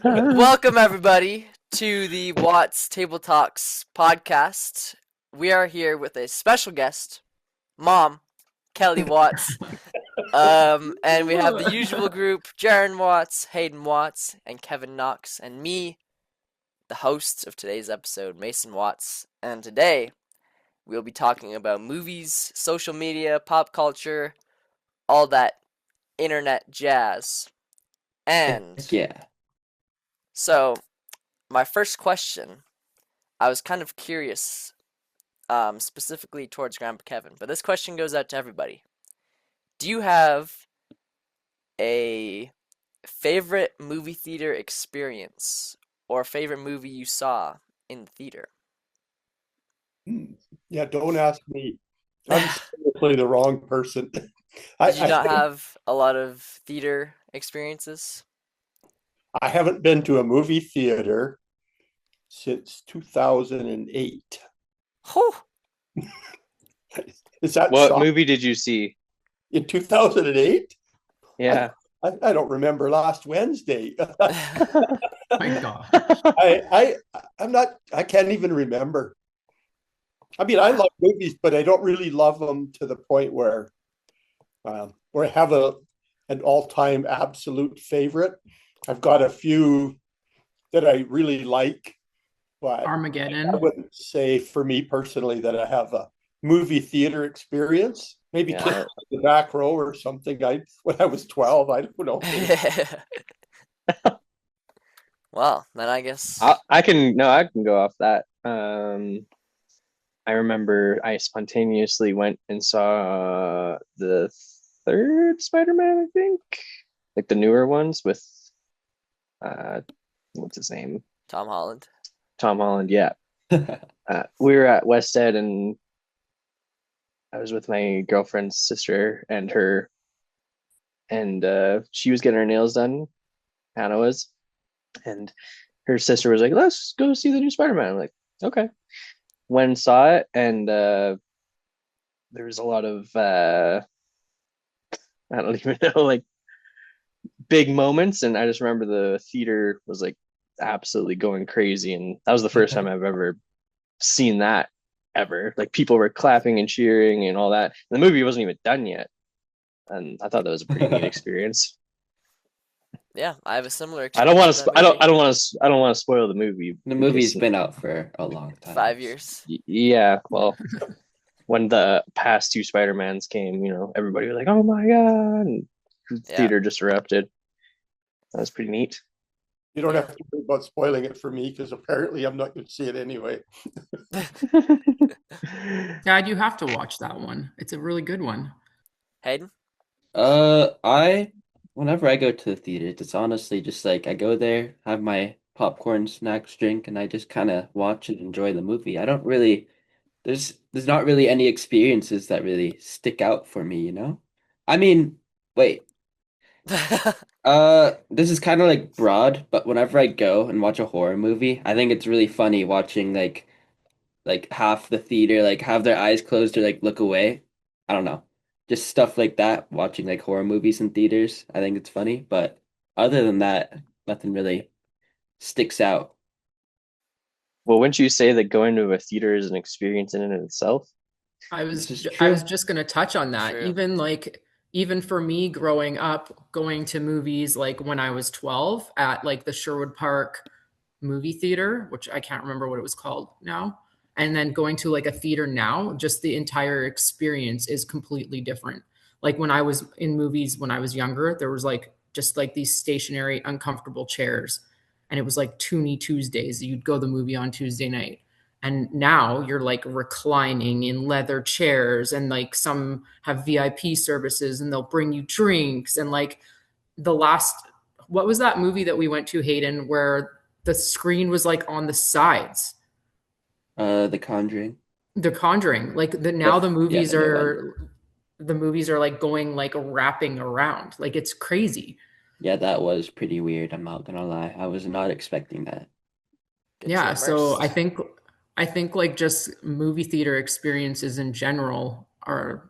Welcome, everybody, to the Watts Table Talks podcast. We are here with a special guest, Mom, Kelly Watts. And we have the usual group, Jaron Watts, Hayden Watts, and Kevin Knox, and me, the host of today's episode, Mason Watts. And today, we'll be talking about movies, social media, pop culture, all that internet jazz. And Heck yeah. so, my first question, I was kind of curious, specifically towards Grandpa Kevin, but this question goes out to everybody. Do you have a favorite movie theater experience or favorite movie you saw in the theater? Yeah, don't ask me. I'm seriously the wrong person. Did you I not have a lot of theater experiences? I haven't been to a movie theater since 2008. Whew. Is that What shock? movie did you see? In 2008? Yeah. I don't remember last Wednesday. My God. I'm not. I can't even remember. I mean, I love movies, but I don't really love them to the point where I have an all-time absolute favorite. I've got a few that I really like, but I Armageddon. wouldn't say for me personally that I have a movie theater experience. Maybe Yeah. Kids in the Back Row or something. When I was 12, I don't know. Well, then I guess. I can go off that. I remember I spontaneously went and saw the third Spider-Man, I think. Like the newer ones with what's his name? Tom Holland. Tom Holland, yeah. We were at West Ed and I was with my girlfriend's sister and her, and she was getting her nails done. Hannah was, and her sister was like, "Let's go see the new Spider-Man." I'm like, "Okay." Went and saw it, and there was a lot of I don't even know, like big moments, and I just remember the theater was like absolutely going crazy, and that was the first time I've ever seen that ever. Like people were clapping and cheering and all that. And the movie wasn't even done yet, and I thought that was a pretty neat experience. Yeah, I have a similar I don't want experience to. with that movie. I don't want to spoil the movie. The movie's because- been out for a long time. 5 years. Yeah, well, when the past two Spider-Mans came, everybody was like, "Oh my god!" And the Yeah. theater just erupted. That was pretty neat. You don't have to worry about spoiling it for me because apparently I'm not going to see it anyway. Dad, you have to watch that one. It's a really good one. Hayden? I whenever I go to the theater, it's honestly just like I go there, have my popcorn, snacks, drink, and I just kind of watch and enjoy the movie. I don't really there's not really any experiences that really stick out for me, you know? I mean, wait. This is kind of like broad, but whenever I go and watch a horror movie, I think it's really funny watching like half the theater like have their eyes closed or like look away. I don't know. Just stuff like that, watching like horror movies in theaters. I think it's funny, but other than that, nothing really sticks out. Well, wouldn't you say that going to a theater is an experience in and of itself? I was This is I was true. just gonna touch on that. True. Even for me growing up, going to movies like when I was 12 at like the Sherwood Park movie theater, which I can't remember what it was called now, and then going to like a theater now, just the entire experience is completely different. Like when I was in movies when I was younger, there was like just like these stationary, uncomfortable chairs, and it was like Toonie Tuesdays. You'd go to the movie on Tuesday night. And now you're like reclining in leather chairs, and like some have VIP services and they'll bring you drinks. And like the last, what was that movie that we went to, Hayden, where the screen was like on the sides? The Conjuring. The Conjuring. Like now the Yeah, movies the new one. are the movies are like going like wrapping around. Like it's crazy. Yeah, that was pretty weird. I'm not gonna lie. I was not expecting that. Gets you Yeah, so immersed. I think like just movie theater experiences in general are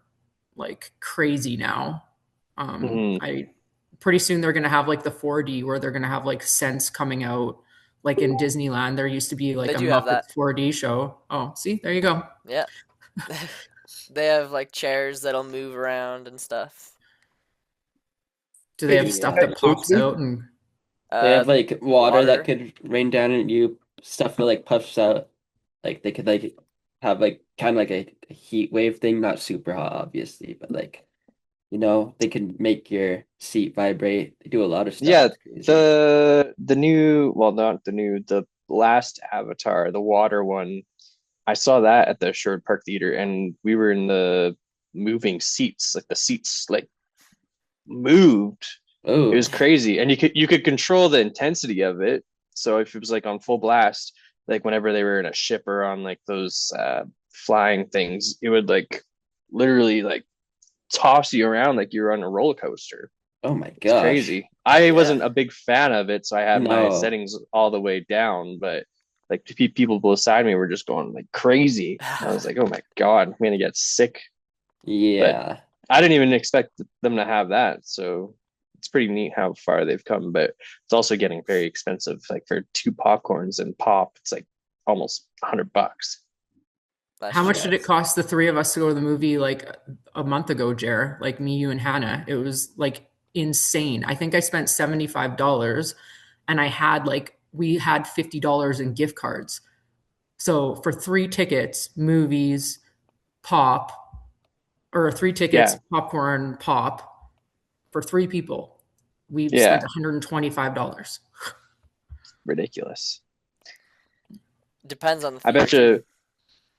like crazy now. Mhm. I pretty soon they're going to have like the 4D where they're going to have like scents coming out. Like in Disneyland, there used to be like They a do have that. Muppets 4D show. Oh, see, there you go. Yeah. They have like chairs that'll move around and stuff. Do they have Yeah. stuff that pops out? And They have like water that water. could rain down at you, stuff that like puffs out. Like they could like have like kind of like a heat wave thing, not super hot, obviously, but like they can make your seat vibrate. They do a lot of stuff. Yeah, It's crazy. the new, well, not the new, the last Avatar, the water one. I saw that at the Sherwood Park Theater, and we were in the moving seats. Like the seats like moved. Oh, It was crazy, and you could control the intensity of it. So if it was like on full blast, like whenever they were in a ship or on like those flying things, it would like literally like toss you around like you were on a roller coaster. oh my It's gosh. crazy. I wasn't a big fan of it, so I had my No. settings all the way down. But like people beside me were just going like crazy. I was like, oh my god, I'm gonna get sick. Yeah. I didn't even expect them to have that. So it's pretty neat how far they've come, but it's also getting very expensive. Like for 2 popcorns and pop, it's like almost $100. That's how much true. did it cost the three of us to go to the movie like a month ago, Jer? Like me, you, and Hannah. It was like insane. I think I spent $75 and we had $50 in gift cards. So for 3 tickets, movies, pop, or 3 tickets, Yeah. popcorn, pop, for 3 people, we Yeah. spent $125. Ridiculous. Depends on the I bet theater. you,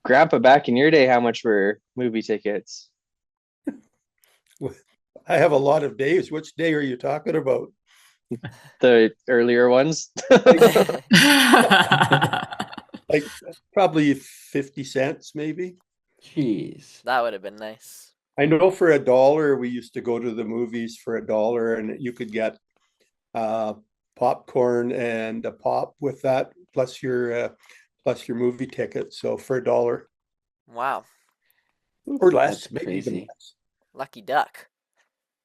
Grandpa, back in your day, how much were movie tickets? I have a lot of days. Which day are you talking about? The earlier ones? Like probably 50 cents, maybe. Jeez. That would have been nice. I know for $1 we used to go to the movies for $1, and you could get popcorn and a pop with that, plus your movie ticket. So for $1 Wow. or less, That's maybe even crazy. less. Lucky duck.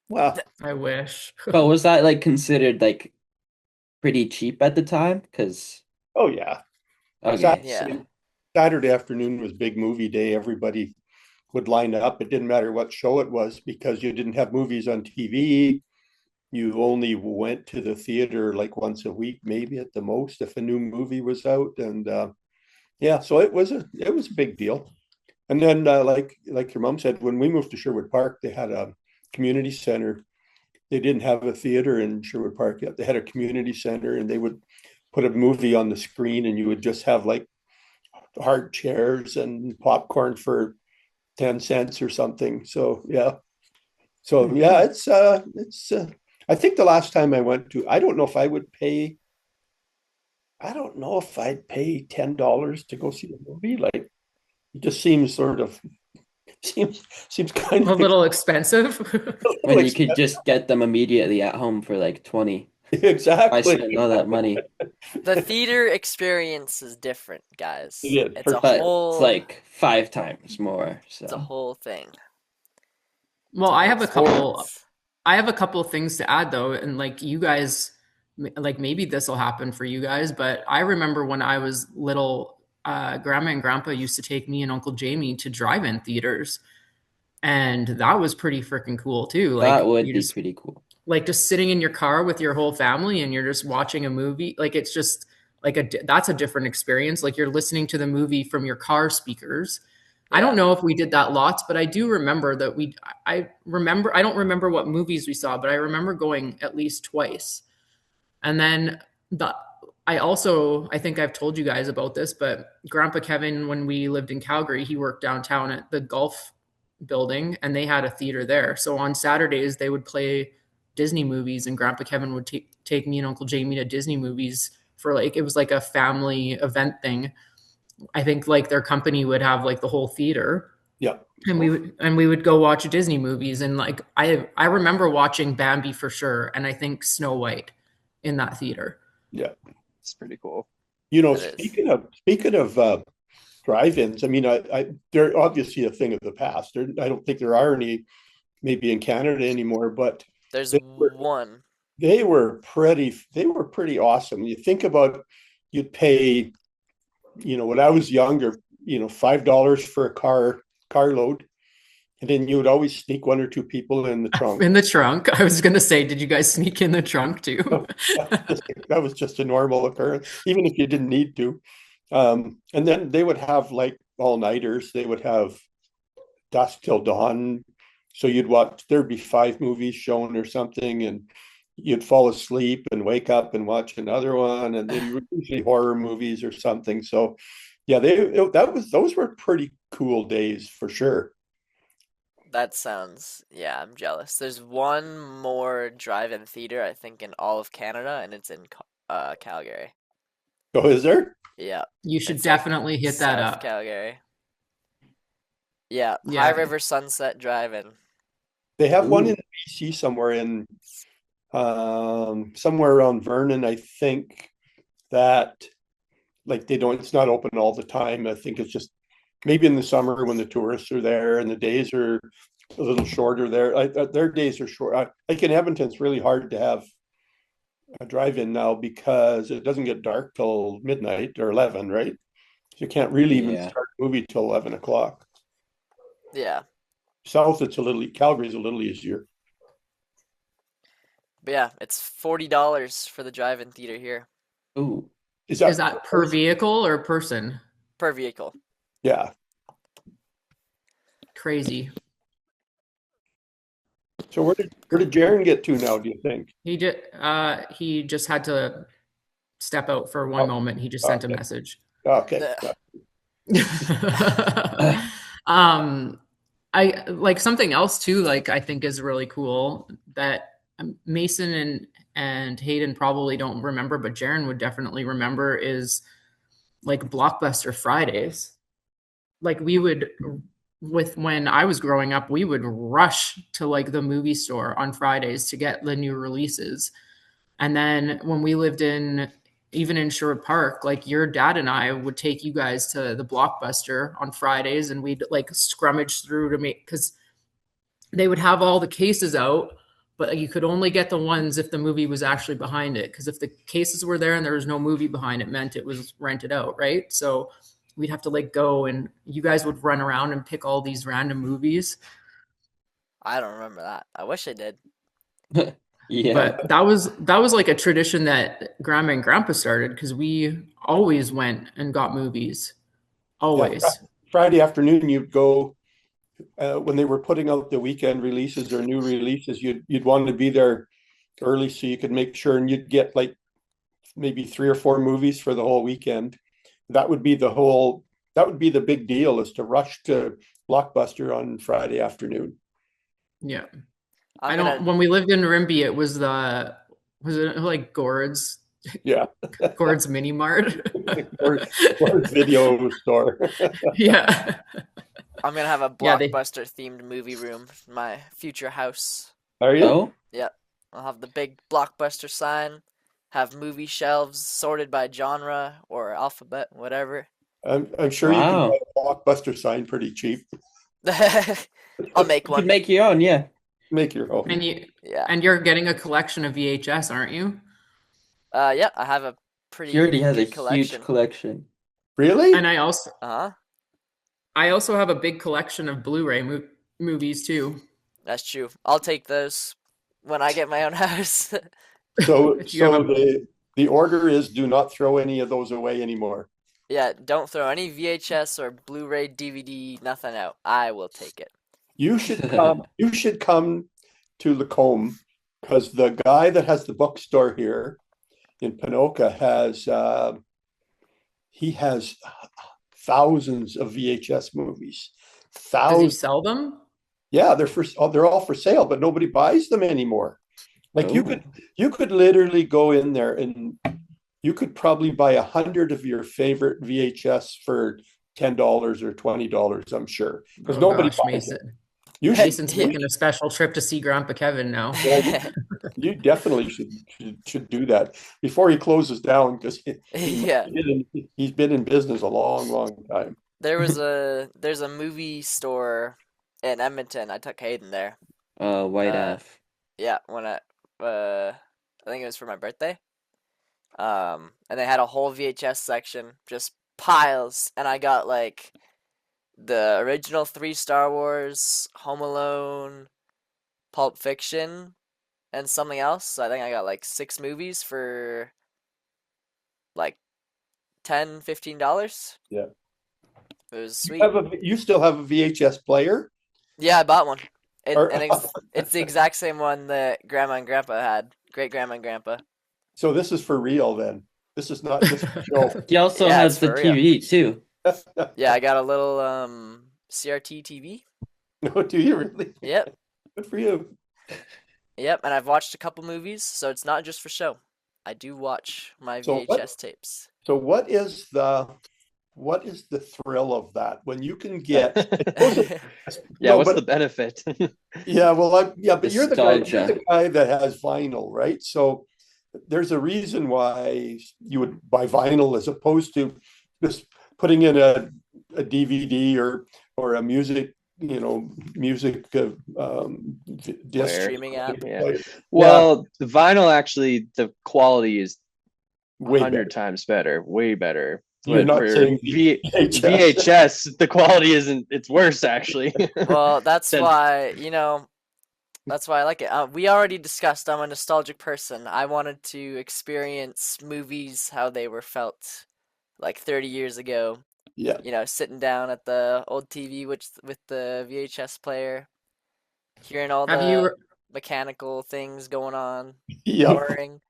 Wow. I wish. But was that like considered like pretty cheap at the time? Because Oh yeah. okay, Yeah. Saturday afternoon was big movie day. Everybody would line up. It didn't matter what show it was because you didn't have movies on TV. You only went to the theater like once a week, maybe at the most, if a new movie was out. And yeah, so it was a big deal. And then like your mom said, when we moved to Sherwood Park, they had a community center. They didn't have a theater in Sherwood Park yet. They had a community center, and they would put a movie on the screen, and you would just have like hard chairs and popcorn for 10 cents or something. So yeah. So yeah, it's I think the last time I went to, I don't know if I'd pay $10 to go see a movie. Like it just seems seems kind A of little expensive. when you could just get them immediately at home for like 20. I exactly. spent all that money. The theater experience is different, guys. Yeah, It's a But whole it's like 5 times more. it's a So whole thing. Well, I have a couple Experience. I have a couple of things to add though, and like you guys, like maybe this will happen for you guys, but I remember when I was little, Grandma and Grandpa used to take me and Uncle Jamie to drive-in theaters, and that was pretty freaking cool too. Like that would you be just pretty cool. like just sitting in your car with your whole family and you're just watching a movie. Like it's just like that's a different experience. Like you're listening to the movie from your car speakers. I Yeah. don't know if we did that lots, but I do remember that I don't remember what movies we saw, but I remember going at least twice. And then I think I've told you guys about this, but Grandpa Kevin, when we lived in Calgary, he worked downtown at the golf building and they had a theater there. So on Saturdays they would play Disney movies, and Grandpa Kevin would take me and Uncle Jamie to Disney movies for like, it was like a family event thing. I think like their company would have like the whole theater, Yeah. and we would go watch Disney movies. And like I remember watching Bambi for sure, and I think Snow White in that theater. Yeah. It's pretty cool. You know, It is. speaking of drive-ins, I mean, they're obviously a thing of the past. I don't think there are any, maybe in Canada anymore, but There's They were- one. They were pretty awesome. You think about, you'd pay, when I was younger, $5 for a carload, and then you would always sneak one or two people in the trunk. In the trunk. I was gonna say, did you guys sneak in the trunk too? That was just a normal occurrence, even if you didn't need to. And then they would have like all-nighters. They would have dusk till dawn. So there'd be 5 movies shown or something, and you'd fall asleep and wake up and watch another one, and they were usually horror movies or something. So yeah, those were pretty cool days for sure. That sounds, yeah, I'm jealous. There's one more drive-in theater, I think, in all of Canada, and it's in Calgary. So is there? Yeah, You should it's like definitely hit that South up. Calgary. Yeah, Yeah. High River Sunset Drive-in. They have one Ooh. in BC somewhere around Vernon, I think, that like it's not open all the time. I think it's just maybe in the summer when the tourists are there and the days are a little shorter there. Their days are short. Like in Edmonton, it's really hard to have a drive-in now because it doesn't get dark till midnight or 11, right? So you can't really even Yeah. start a movie till 11 o'clock. Yeah, South, Calgary's a little easier. but yeah, it's $40 for the drive-in theater here Ooh. Is that per vehicle or person? per vehicle. Yeah. Crazy. So where did Jaron get to now, do you think? He just had to step out for one Oh, moment. He just sent a okay. message. Okay. I like something else too, like I think is really cool that Mason and Hayden probably don't remember, but Jaron would definitely remember, is like Blockbuster Fridays. Like when I was growing up, we would rush to like the movie store on Fridays to get the new releases. And then when we lived even in Sherwood Park, like your dad and I would take you guys to the Blockbuster on Fridays, and we'd like scrummage through to make, because they would have all the cases out, but you could only get the ones if the movie was actually behind it. Because if the cases were there and there was no movie behind it, meant it was rented out, right? So we'd have to like go, and you guys would run around and pick all these random movies. I don't remember that. I wish I did. Yeah. But that was like a tradition that Grandma and Grandpa started, because we always went and got movies. Always. Friday afternoon, you'd go when they were putting out the weekend releases or new releases. You'd want to be there early so you could make sure, and you'd get like maybe 3 or 4 movies for the whole weekend. That would be the big deal, is to rush to Blockbuster on Friday afternoon. Yeah. I'm When we lived in Rimbey, it was it like Gord's Yeah. Gord's Mini Mart. or video store. Yeah. I'm gonna have a Yeah, they- Blockbuster themed movie room in my future house. Are you? Oh, I'll have the big Blockbuster sign, have movie shelves sorted by genre or alphabet, whatever. I'm sure you Wow. can buy a Blockbuster sign pretty cheap. I'll make you could one. make your own, yeah. Make your own. Yeah. And you're getting a collection of VHS, aren't you? Yeah, I have a pretty He already has a good collection. huge collection. Really? And I also Uh-huh. have a big collection of Blu-ray movies too. That's true. I'll take those when I get my own house. So If you have the order is, do not throw any of those away anymore. Yeah, don't throw any VHS or Blu-ray, DVD, nothing out. I will take it. You should come to Lacombe, because the guy that has the bookstore here in Pinoka he has thousands of VHS movies. Does he Thousands. sell them? Yeah, they're all for sale, but nobody buys them anymore. Like Oh. you could literally go in there and you could probably buy 100 of your favorite VHS for $10 or $20, I'm sure, because Oh nobody gosh, buys it. Mason. You should, Mason's taking a special trip to see Grandpa Kevin now. you definitely should do that before he closes down, because Yeah. he's been in business a long time. There's a movie store in Edmonton. I took Hayden there. White Uh, F. Yeah, when I I think it was for my birthday. And they had a whole VHS section, just piles, and I got like the original 3 Star Wars, Home Alone, Pulp Fiction, and something else. So I think I got like 6 movies for like $10-15. Yeah. It was sweet. You still have a VHS player? Yeah, I bought one. Or- It's the exact same one that Grandma and Grandpa had. Great Grandma and Grandpa. So this is for real then. This is not just a show. He also Yeah, has it's the for real. TV too. Yeah, I got a little CRT TV. No, do you really? Yep. Good for you. Yep, and I've watched a couple movies, so it's not just for show. I do watch my So VHS what- tapes. So what is the thrill of that when you can get Yeah, No, what's but- the benefit? Yeah, well, but you're the Nostalgia. guy that has vinyl, right? So there's a reason why you would buy vinyl as opposed to just putting in a DVD or a music, disc. Player. Streaming app. Yeah. Well, the vinyl actually, the quality is Way 100 times better, way better. You're But not for saying VHS. VHS, the quality isn't, it's worse actually. Well, that's Then- why, that's why I like it. We already discussed I'm a nostalgic person. I wanted to experience movies how they were felt like 30 years ago. Yeah. Sitting down at the old TV with the VHS player, hearing all Have the you? mechanical things going on, Yeah. whirring.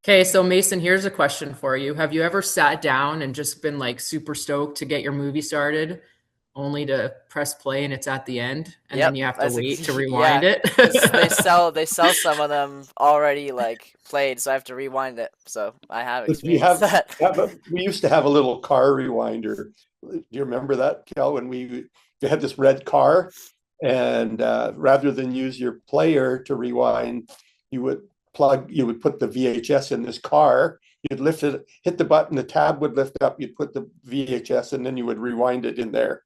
Okay, so Mason, here's a question for you. Have you ever sat down and just been like super stoked to get your movie started, only to press play and it's at the end, and Yep, then you have to that's wait to yeah, rewind it? 'cause they sell some of them already like played, so I have to rewind it. So I have But we experienced have- that. Yeah, but we used to have a little car rewinder. Do you remember that, Kel? When we had this red car, and rather than use your player to rewind, you would put the VHS in this car. You'd lift it, hit the button, the tab would lift up. You'd put the VHS, and then you would rewind it in there.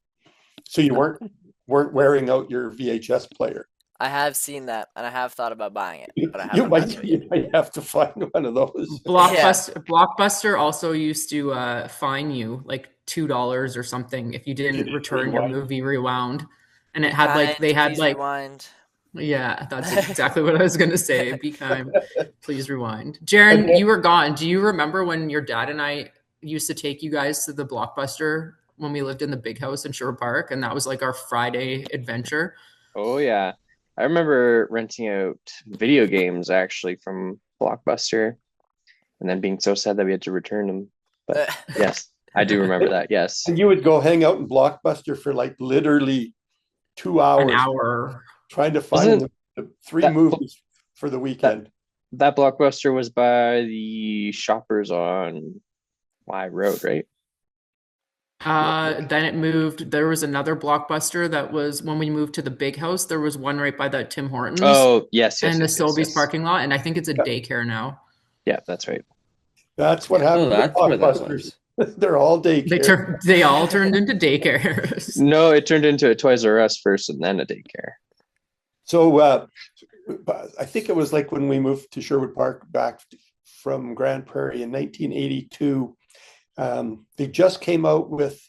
So you weren't wearing out your VHS player. I have seen that, and I have thought about buying it, but I You haven't. gotten to it yet. might have to find one of those. Blockbuster also used to fine you like $2 or something if you didn't return your Rewind. movie rewound, and it had Kind, please like rewind. yeah, that's exactly what I was gonna say. Be kind, please rewind. Jaron, you were gone. Do you remember when your dad and I used to take you guys to the Blockbuster when we lived in the big house in Sherwood Park, and that was like our Friday adventure? Oh yeah. I remember renting out video games actually from Blockbuster and then being so sad that we had to return them. But yes, I do remember that. Yes. And you would go hang out in Blockbuster for like literally 2 hours. An hour. Trying to find Wasn't the 3 that- movies for the weekend. That Blockbuster was by the Shoppers on Y Road, right? Then it moved. There was another Blockbuster that was when we moved to the big house. There was one right by the Tim Hortons Oh, yes, and the yes, Sobeys yes. parking lot, and I think it's a Yeah. daycare now. Yeah, that's right. That's what Oh, happened. with that's where that Blockbusters. was. They're all daycare. They all turned into daycares. No, it turned into a Toys R Us first and then a daycare. So I think it was like when we moved to Sherwood Park back from Grand Prairie in 1982. They just came out with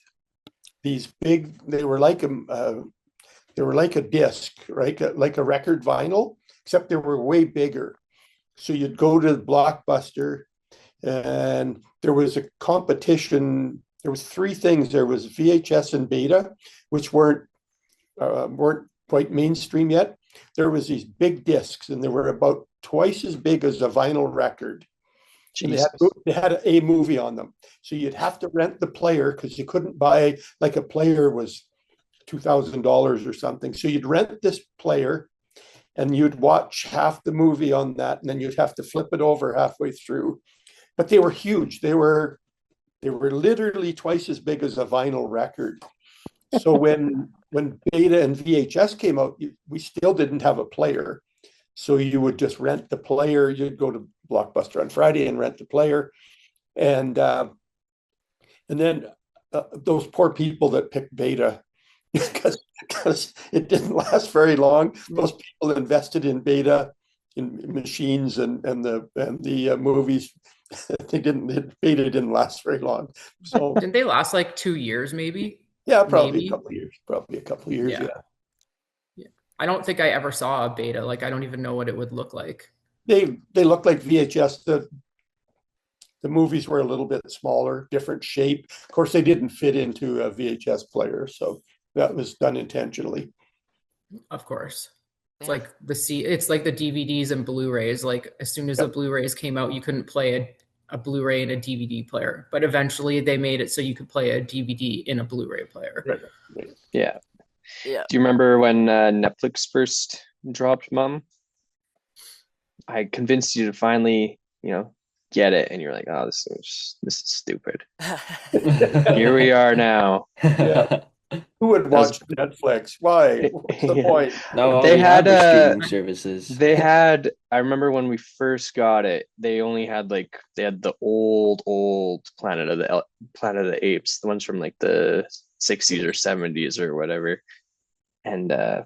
these big. They were like a disc, right? Like a record vinyl, except they were way bigger. So you'd go to the Blockbuster, and there was a competition. There was 3 things. There was VHS and Beta, which weren't quite mainstream yet. There was these big discs, and they were about twice as big as a vinyl record. And Jesus. they had a movie on them. So you'd have to rent the player because you couldn't buy, like a player was $2,000 or something. So you'd rent this player and you'd watch half the movie on that, and then you'd have to flip it over halfway through. But they were huge. They were literally twice as big as a vinyl record. So when Beta and VHS came out, we still didn't have a player. So you would just rent the player. You'd go to Blockbuster on Friday and rent the player. And then those poor people that picked Beta, because it didn't last very long. Those people invested in Beta in machines and the movies. The beta didn't last very long. So Didn't they last like 2 years, maybe? yeah, probably Maybe. a couple of years. Probably a couple of years. Yeah. Yeah. Yeah. I don't think I ever saw a beta. Like, I don't even know what it would look like. They look like VHS. The movies were a little bit smaller, different shape. Of course, they didn't fit into a VHS player, so that was done intentionally. Of course. It's Yeah. like it's like the DVDs and Blu-rays. Like, as soon as the Yep. Blu-rays came out, you couldn't play a Blu-ray in a DVD player. But eventually they made it so you could play a DVD in a Blu-ray player. Right. Yeah. Yeah. Do you remember when Netflix first dropped, Mom? I convinced you to finally, get it, and you're like, "Oh, this is stupid." Here we are now. Yeah. Who would watch Netflix? Why? What's the Yeah. point? No, all They we have had, are streaming services. They had, I remember when we first got it, they only had they had the old Planet of the Apes, the ones from like the 60s or 70s or whatever. And I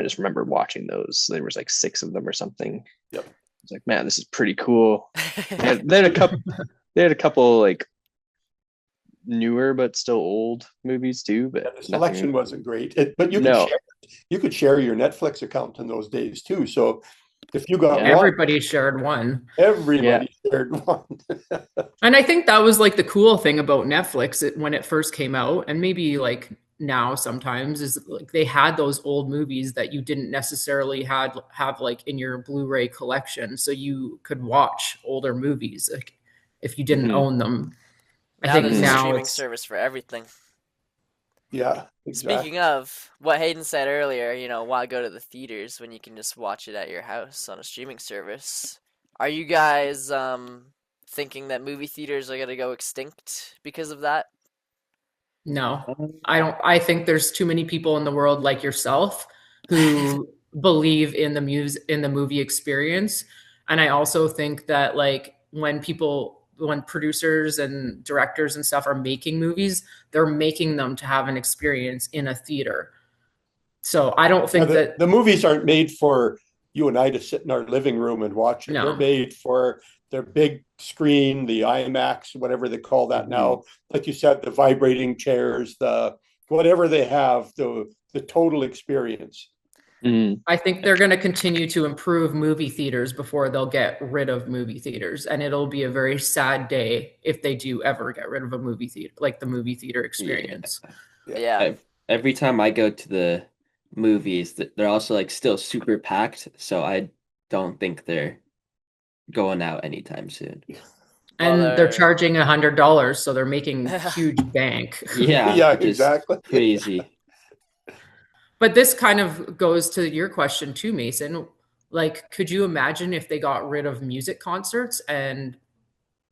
just remember watching those. There was like 6 of them or something. Yep. I was like, man, this is pretty cool. They had a couple like newer but still old movies too, but The selection wasn't great. But No. you could share your Netflix account in those days too. So if you got Yeah. one, Everybody shared one. everybody shared one. And I think that was like the cool thing about Netflix when it first came out, and maybe like now sometimes, is like they had those old movies that you didn't necessarily have like in your Blu-ray collection, so you could watch older movies like if you didn't Mhm. own them. I Now think there's a now streaming it's service for everything. Yeah, exactly. Speaking of what Hayden said earlier, why go to the theaters when you can just watch it at your house on a streaming service? Are you guys thinking that movie theaters are gonna go extinct because of that? no. I don't. I think there's too many people in the world like yourself who believe in the movie experience, and I also think that like when producers and directors and stuff are making movies, they're making them to have an experience in a theater. So I don't think that the movies aren't made for you and I to sit in our living room and watch it. No. They're made for their big screen, the IMAX, whatever they call that now. Like you said, the vibrating chairs, the whatever they have, the total experience. Mhm. I think they're going to continue to improve movie theaters before they'll get rid of movie theaters, and it'll be a very sad day if they do ever get rid of a movie theater, like the movie theater experience. Yeah. Every time I go to the movies, they're also like still super packed, so I don't think they're going out anytime soon. And Well, they're charging $100, so they're making huge bank. Yeah, Yeah, which is exactly. crazy. But this kind of goes to your question too, Mason. Like, could you imagine if they got rid of music concerts and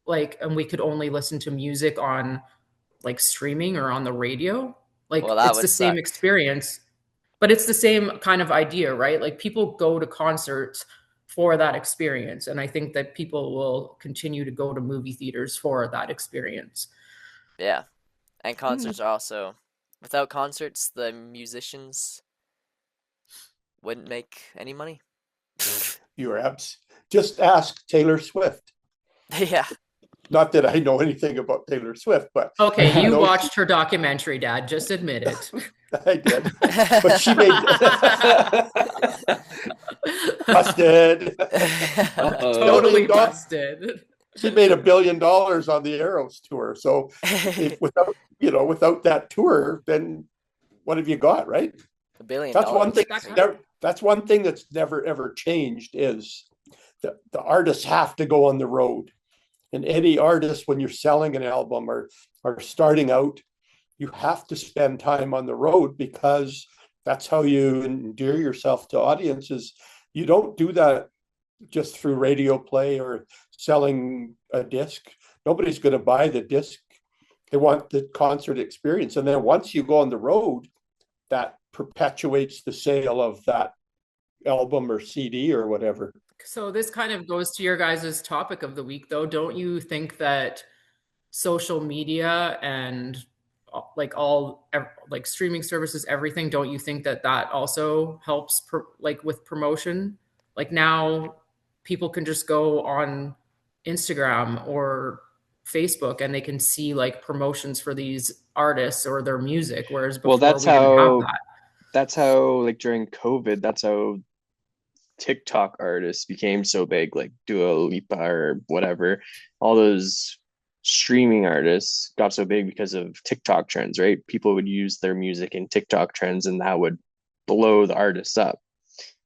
we could only listen to music on like streaming or on the radio? Like, Well, that it's would the same suck. experience, but it's the same kind of idea, right? Like, people go to concerts for that experience, and I think that people will continue to go to movie theaters for that experience. Yeah. And concerts are also, without concerts, the musicians wouldn't make any money. Just ask Taylor Swift. Yeah. Not that I know anything about Taylor Swift, but Okay, you No, watched her documentary, Dad. Just admit it. I did. But she made busted. Uh-oh. Totally $1 billion. busted. She made $1 billion on the Eras tour. So without that tour, then what have you got, right? $1 billion. That's one thing. That- That's one thing that's never ever changed is the artists have to go on the road. And any artist, when you're selling an album or starting out, you have to spend time on the road because that's how you endear yourself to audiences. You don't do that just through radio play or selling a disc. Nobody's going to buy the disc. They want the concert experience. And then once you go on the road, that perpetuates the sale of that album or CD or whatever. So this kind of goes to your guys' topic of the week, though. Don't you think that social media and like streaming services, everything, don't you think that also helps with promotion? Like now people can just go on Instagram or Facebook and they can see like promotions for these artists or their music, whereas Well, before we didn't have that. that's how like during COVID, that's how TikTok artists became so big, like Dua Lipa or whatever. All those streaming artists got so big because of TikTok trends, right? People would use their music in TikTok trends and that would blow the artists up.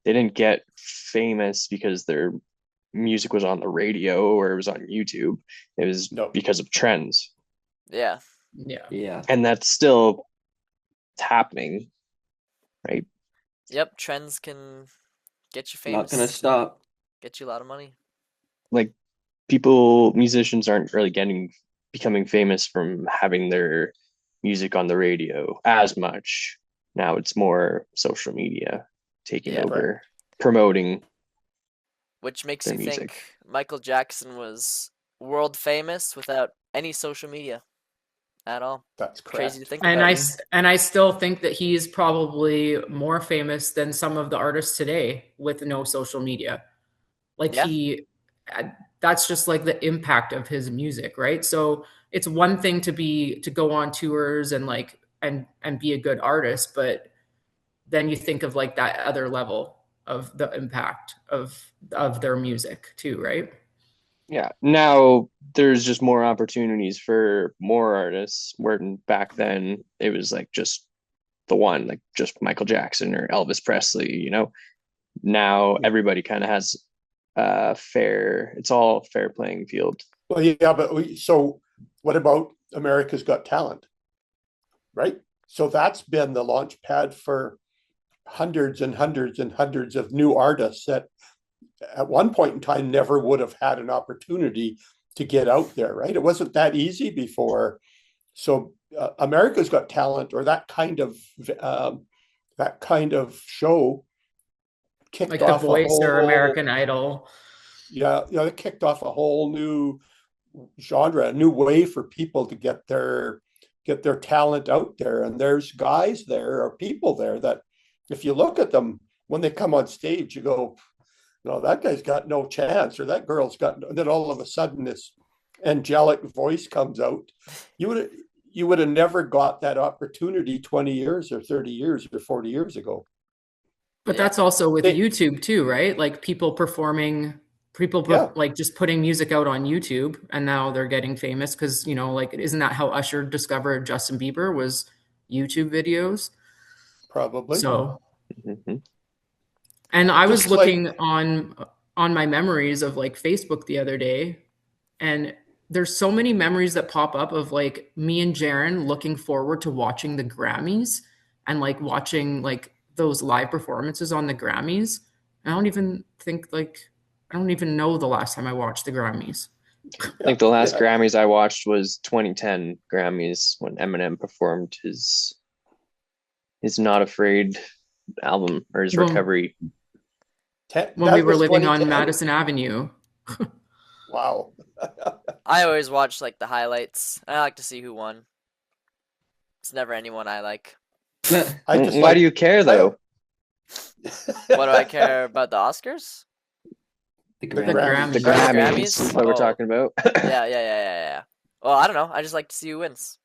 They didn't get famous because their music was on the radio or it was on YouTube. It was because of trends. Yeah. Yeah. And that's still happening, right? Yep. Trends can get you Not famous. gonna stop. Get you a lot of money. Like musicians aren't really becoming famous from having their music on the radio as much. Now it's more social media taking over, promoting. Which makes their you music. think Michael Jackson was world famous without any social media at all. That's Crazy to correct. think And about. I still think that he's probably more famous than some of the artists today with no social media. Like that's just like the impact of his music, right? So it's one thing to go on tours and like and be a good artist, but then you think of like that other level of the impact of their music too, right? Yeah. Now there's just more opportunities for more artists, where back then it was like just the one, like just Michael Jackson or Elvis Presley, you know. Now everybody kind of has it's all fair playing field. Well, yeah, but so what about America's Got Talent? Right? So that's been the launch pad for hundreds and hundreds and hundreds of new artists that at one point in time never would have had an opportunity to get out there, right? It wasn't that easy before. So America's Got Talent, or that kind of show, kicked Like off The Voice or whole, American Idol. Yeah, it kicked off a whole new genre, a new way for people to get their talent out there. And there's guys there or people there that, if you look at them when they come on stage, you go, no, that guy's got no chance, or that girl's got. And then all of a sudden, this angelic voice comes out. You would have never got that opportunity 20 years or 30 years or 40 years ago. But that's also with YouTube too, right? Like people like just putting music out on YouTube, and now they're getting famous because, like, isn't that how Usher discovered Justin Bieber, was YouTube videos? Probably. So, Mm-hmm. and I was looking on my memories of like Facebook the other day, and there's so many memories that pop up of like me and Jaron looking forward to watching the Grammys and like watching like those live performances on the Grammys. I don't even know the last time I watched the Grammys. I think the last Grammys I watched was 2010 Grammys, when Eminem performed his Not Afraid album, or his Recovery. When we were living on Madison Avenue. Wow. I always watch like the highlights. I like to see who won. It's never anyone I like. Why do you care though? What do I care about, the Oscars? The Grammys. The Grammys? What we're talking about. Yeah. Well, I don't know. I just like to see who wins.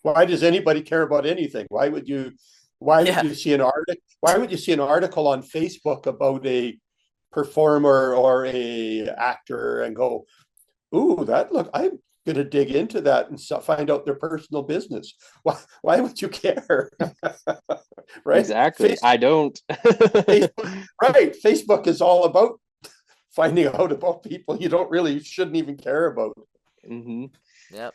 Why does anybody care about anything? Why would you see an article? Why would you see an article on Facebook about a performer or a actor and go, "Ooh, I'm going to dig into that and find out their personal business"? Why would you care? Right? Exactly. I don't. Right. Facebook is all about finding out about people you shouldn't even care about. Mm-hmm. Yep.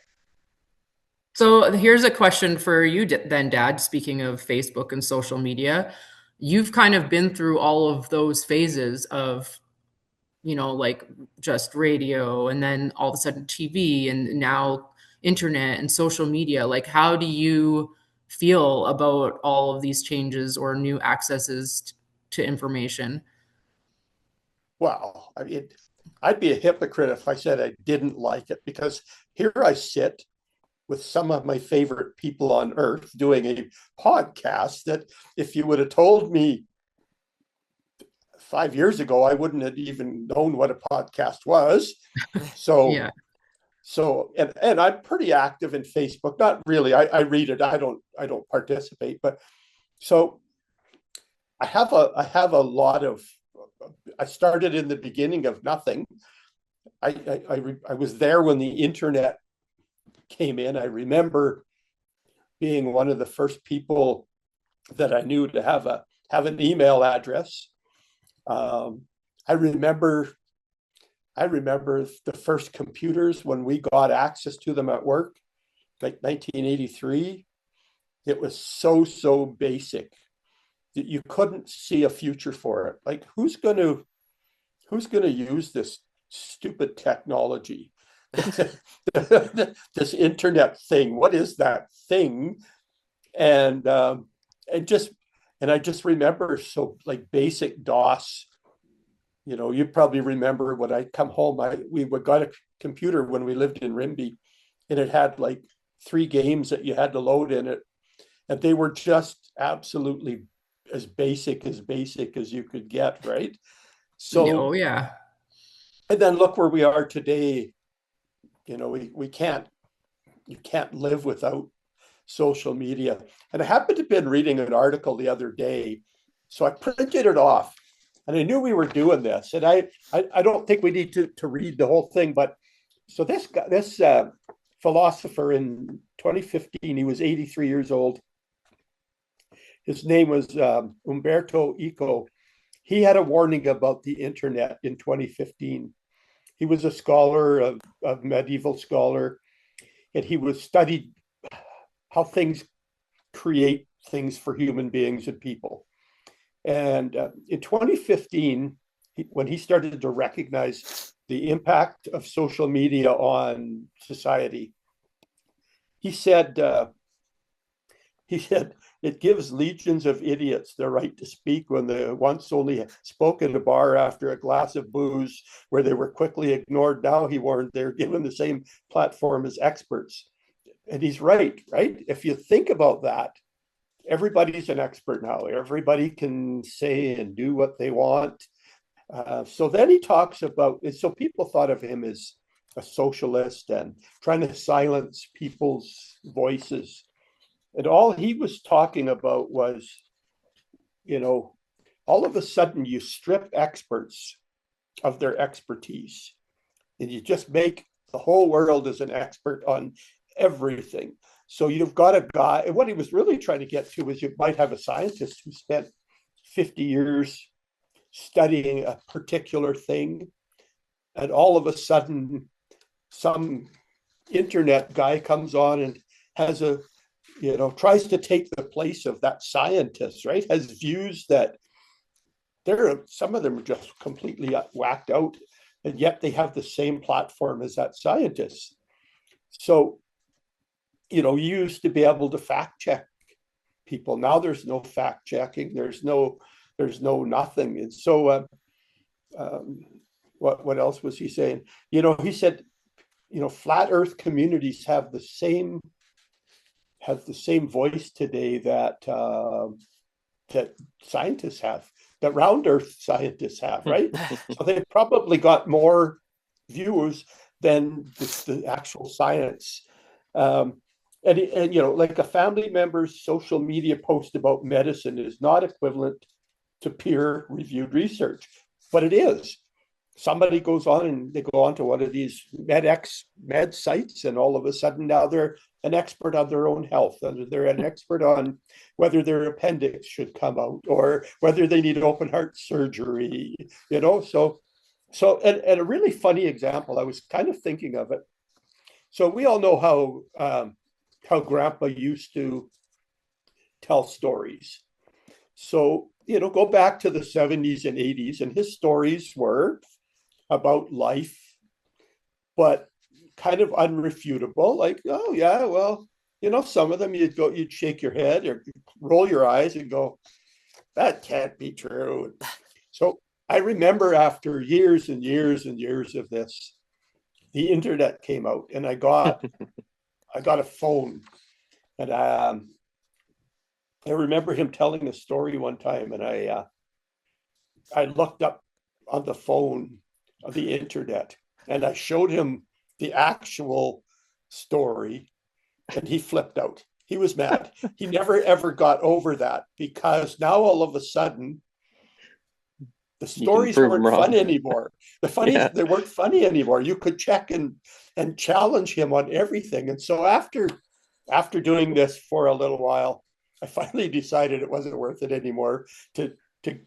So here's a question for you then, Dad. Speaking of Facebook and social media, you've kind of been through all of those phases of, like just radio, and then all of a sudden TV, and now internet and social media. Like, how do you feel about all of these changes or new accesses to information? Well, I mean, I'd be a hypocrite if I said I didn't like it, because here I sit with some of my favorite people on earth doing a podcast that, if you would have told me 5 years ago, I wouldn't have even known what a podcast was. So, Yeah. and I'm pretty active in Facebook. Not really. I read it. I don't participate. But so I have a lot of. I started in the beginning of nothing. I was there when the internet came in. I remember being one of the first people that I knew to have an email address. I remember the first computers when we got access to them at work, like 1983. It was so basic that you couldn't see a future for it. Like who's going to use this stupid technology? This internet thing. What is that thing? And just and I just remember so like basic DOS. You know, you probably remember when I come home, we got a computer when we lived in Rimbey, and it had like 3 games that you had to load in it, and they were just absolutely as basic as you could get, right? So, Oh yeah. and then look where we are today. You know, you can't live without social media. And I happened to have been reading an article the other day, so I printed it off. And I knew we were doing this, and I don't think we need to read the whole thing. But so this guy, this philosopher in 2015, he was 83 years old. His name was Umberto Eco. He had a warning about the internet in 2015. He was a scholar, of medieval scholar, and he was studied how things create things for human beings and people. And in 2015, when he started to recognize the impact of social media on society, he said, it gives legions of idiots the right to speak when they once only spoke at a bar after a glass of booze, where they were quickly ignored. Now, he warned, they're given the same platform as experts. And he's right? If you think about that, everybody's an expert now. Everybody can say and do what they want. So then he talks about, so people thought of him as a socialist and trying to silence people's voices. And all he was talking about was, you know, all of a sudden you strip experts of their expertise and you just make the whole world as an expert on everything. So you've got a guy, and what he was really trying to get to is you might have a scientist who spent 50 years studying a particular thing, and all of a sudden some internet guy comes on and has tries to take the place of that scientist, right? Has views that some of them are just completely whacked out, and yet they have the same platform as that scientist. So, you used to be able to fact check people. Now there's no fact checking. There's no nothing. And so, what else was he saying? He said, flat Earth communities have the same voice today that scientists have, that round Earth scientists have, right? So they've probably got more views than the actual science. And like a family member's social media post about medicine is not equivalent to peer-reviewed research, but it is. Somebody goes on and they go on to one of these med sites, and all of a sudden now they're an expert on their own health, and they're an expert on whether their appendix should come out or whether they need open heart surgery. So and a really funny example, I was kind of thinking of it. So we all know how Grandpa used to tell stories. So, go back to the 70s and 80s, and his stories were about life, but kind of unrefutable. Like, oh yeah, well, some of them you'd shake your head or roll your eyes and go, that can't be true. So I remember after years and years and years of this, the internet came out, and I got a phone, and I remember him telling a story one time, and I looked up on the phone of the internet and I showed him the actual story and he flipped out. He was mad. He never ever got over that because now all of a sudden the stories prove 'em weren't wrong. fun anymore. They weren't funny anymore. You could check and challenge him on everything. And so after doing this for a little while, I finally decided it wasn't worth it anymore to to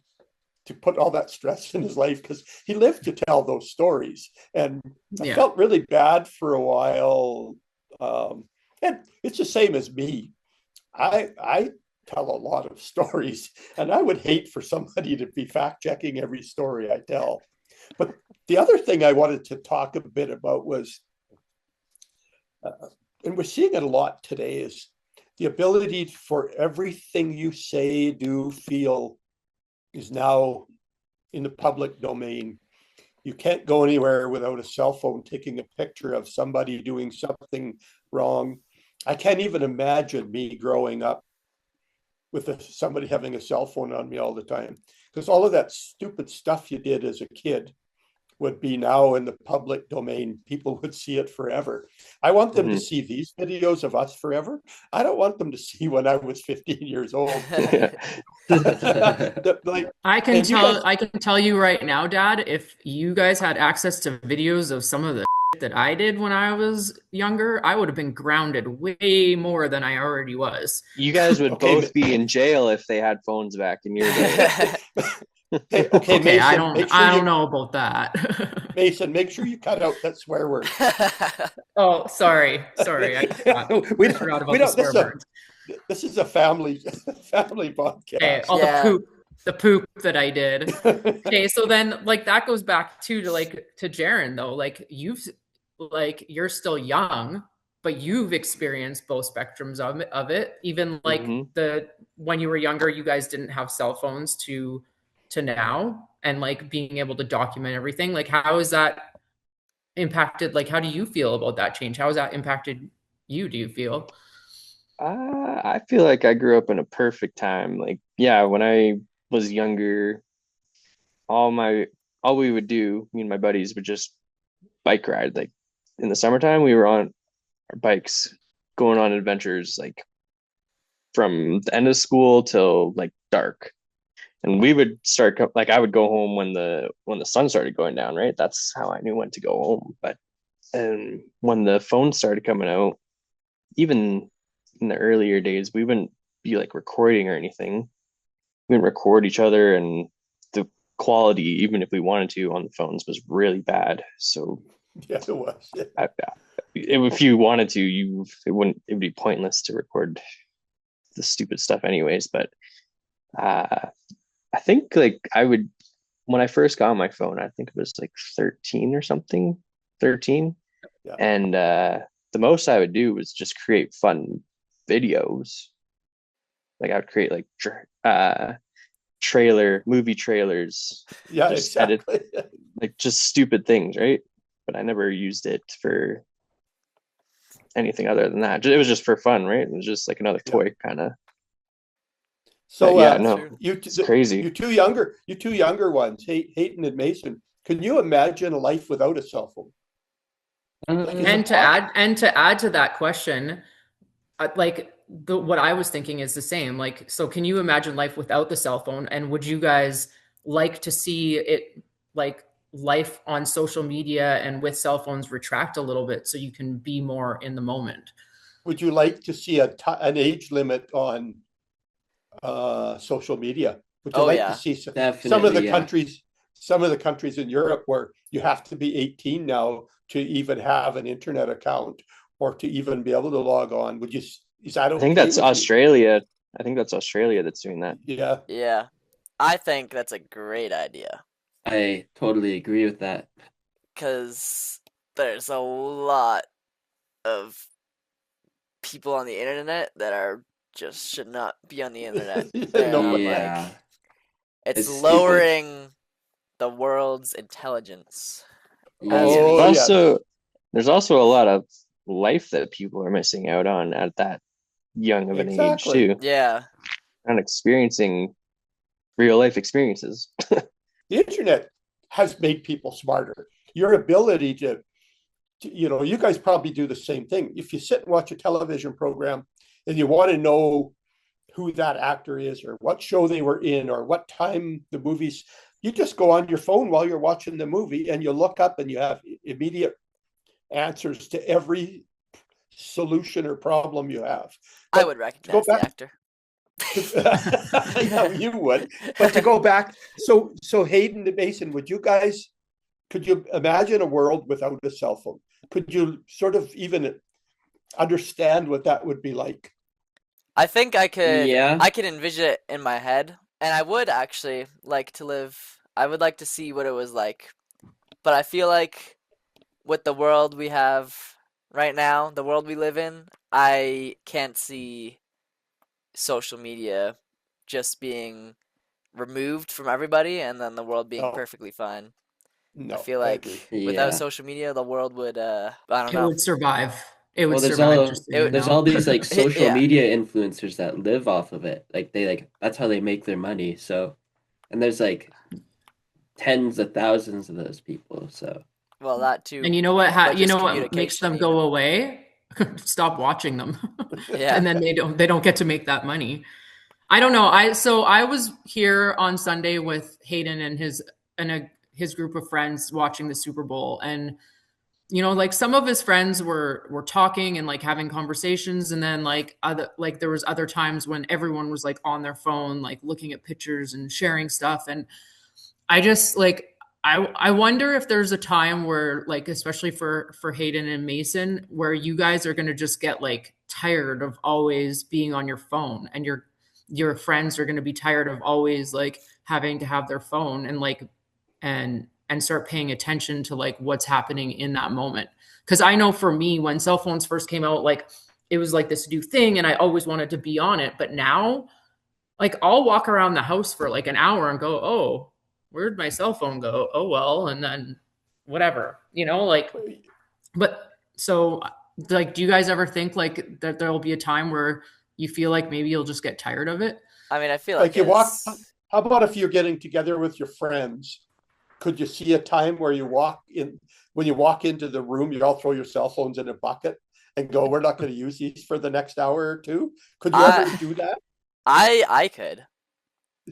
to put all that stress in his life because he lived to tell those stories. And I Yeah. felt really bad for a while. And it's the same as me. I tell a lot of stories, and I would hate for somebody to be fact checking every story I tell. But the other thing I wanted to talk a bit about was, and we're seeing it a lot today, is the ability for everything you say, do, feel is now in the public domain. You can't go anywhere without a cell phone taking a picture of somebody doing something wrong. I can't even imagine me growing up with somebody having a cell phone on me all the time, because all of that stupid stuff you did as a kid would be now in the public domain. People would see it forever. I want them to see these videos of us forever. I don't want them to see when I was 15 years old. Like, I can and you guys- I can tell you right now, Dad, if you guys had access to videos of some of the that I did when I was younger, I would have been grounded way more than I already was. You guys would Okay, both be in jail if they had phones back in your day. Okay, Okay, Mason, I don't make sure I you, don't know about that. Mason, make sure you cut out that swear word. Oh, sorry. I forgot. we I forgot about we the don't, swear words. this is a family podcast. Okay, all Yeah. the poop that I did. Okay, so then like that goes back to Jaren though. Like you're still young, but you've experienced both spectrums of it. Even like when you were younger, you guys didn't have cell phones to now, and like being able to document everything. Like how is that impacted? Like how do you feel about that change? How has that impacted you, do you feel? I feel like I grew up in a perfect time. Like, yeah, when I was younger, all we would do, me and my buddies would just bike ride. Like in the summertime, we were on our bikes going on adventures like from the end of school till like dark. And we would start like I would go home when the sun started going down, right? That's how I knew when to go home. But and when the phones started coming out, even in the earlier days, we wouldn't be like recording or anything. We wouldn't record each other, and the quality, even if we wanted to on the phones, was really bad. So Yeah, it was. if you wanted to, it would be pointless to record the stupid stuff anyways. But I think like when I first got my phone, I think it was like 13 or something, 13. Yeah. And the most I would do was just create fun videos. Like I would create like movie trailers. Yeah, just exactly. like just stupid things, right? But I never used it for anything other than that. It was just for fun, right? It was just like another toy kind of. So yeah, no, it's crazy. You two younger ones, Hayden and Mason. Can you imagine a life without a cell phone? And to add to that question, like what I was thinking is the same. Like, so can you imagine life without the cell phone? And would you guys like to see it, like life on social media and with cell phones, retract a little bit so you can be more in the moment? Would you like to see an age limit on social media? Would you like to see some of the countries in Europe where you have to be 18 now to even have an internet account or to even be able to log on? Is that okay? I think that's Australia. I think that's Australia that's doing that. Yeah. Yeah. I think that's a great idea. I totally agree with that. Because there's a lot of people on the internet that just should not be on the internet. Yeah. It's lowering the world's intelligence. There's also a lot of life that people are missing out on at that young of an age too. Yeah. And experiencing real life experiences. the internet has made people smarter. Your ability to, you guys probably do the same thing. If you sit and watch a television program and you want to know who that actor is or what show they were in or what time the movies, you just go on your phone while you're watching the movie and you look up and you have immediate answers to every solution or problem you have. I would recognize the back- actor. Yeah, you would. But to go back, so Hayden and Mason, could you imagine a world without a cell phone? Could you sort of even understand what that would be like? I think I could. Yeah. I could envision it in my head, and I would actually like to live. I would like to see what it was like, but I feel like with the world we have right now, the world we live in, I can't see social media just being removed from everybody, and then the world being No. perfectly fine. No, I feel like agree. without Yeah. social media, the world would. I don't It know. would survive. It would Well, there's survive. all Just so you there's know. all these like social Yeah. media influencers that live off of it. Like they that's how they make their money. So, and there's like tens of thousands of those people. So Well, that too. And you know what? but You just know what makes them communication go even. away? Stop watching them, Yeah. and then they don't get to make that money. I don't know. I was here on Sunday with Hayden and his group of friends watching the Super Bowl, and like some of his friends were talking and like having conversations, and then there was other times when everyone was like on their phone, like looking at pictures and sharing stuff, and I just like I wonder if there's a time where like especially for Hayden and Mason where you guys are going to just get like tired of always being on your phone, and your friends are going to be tired of always like having to have their phone and like and start paying attention to like what's happening in that moment. Because I know for me, when cell phones first came out, like it was like this new thing and I always wanted to be on it. But now, like I'll walk around the house for like an hour and go, oh, where'd my cell phone go? Oh, well, and then whatever, like, but so like, do you guys ever think like that there'll be a time where you feel like maybe you'll just get tired of it? I mean, I feel like Like you walk, it's- how about if you're getting together with your friends? Could you see a time where when you walk into the room, you all throw your cell phones in a bucket and go, we're not going to use these for the next hour or two? Could you ever do that? I could.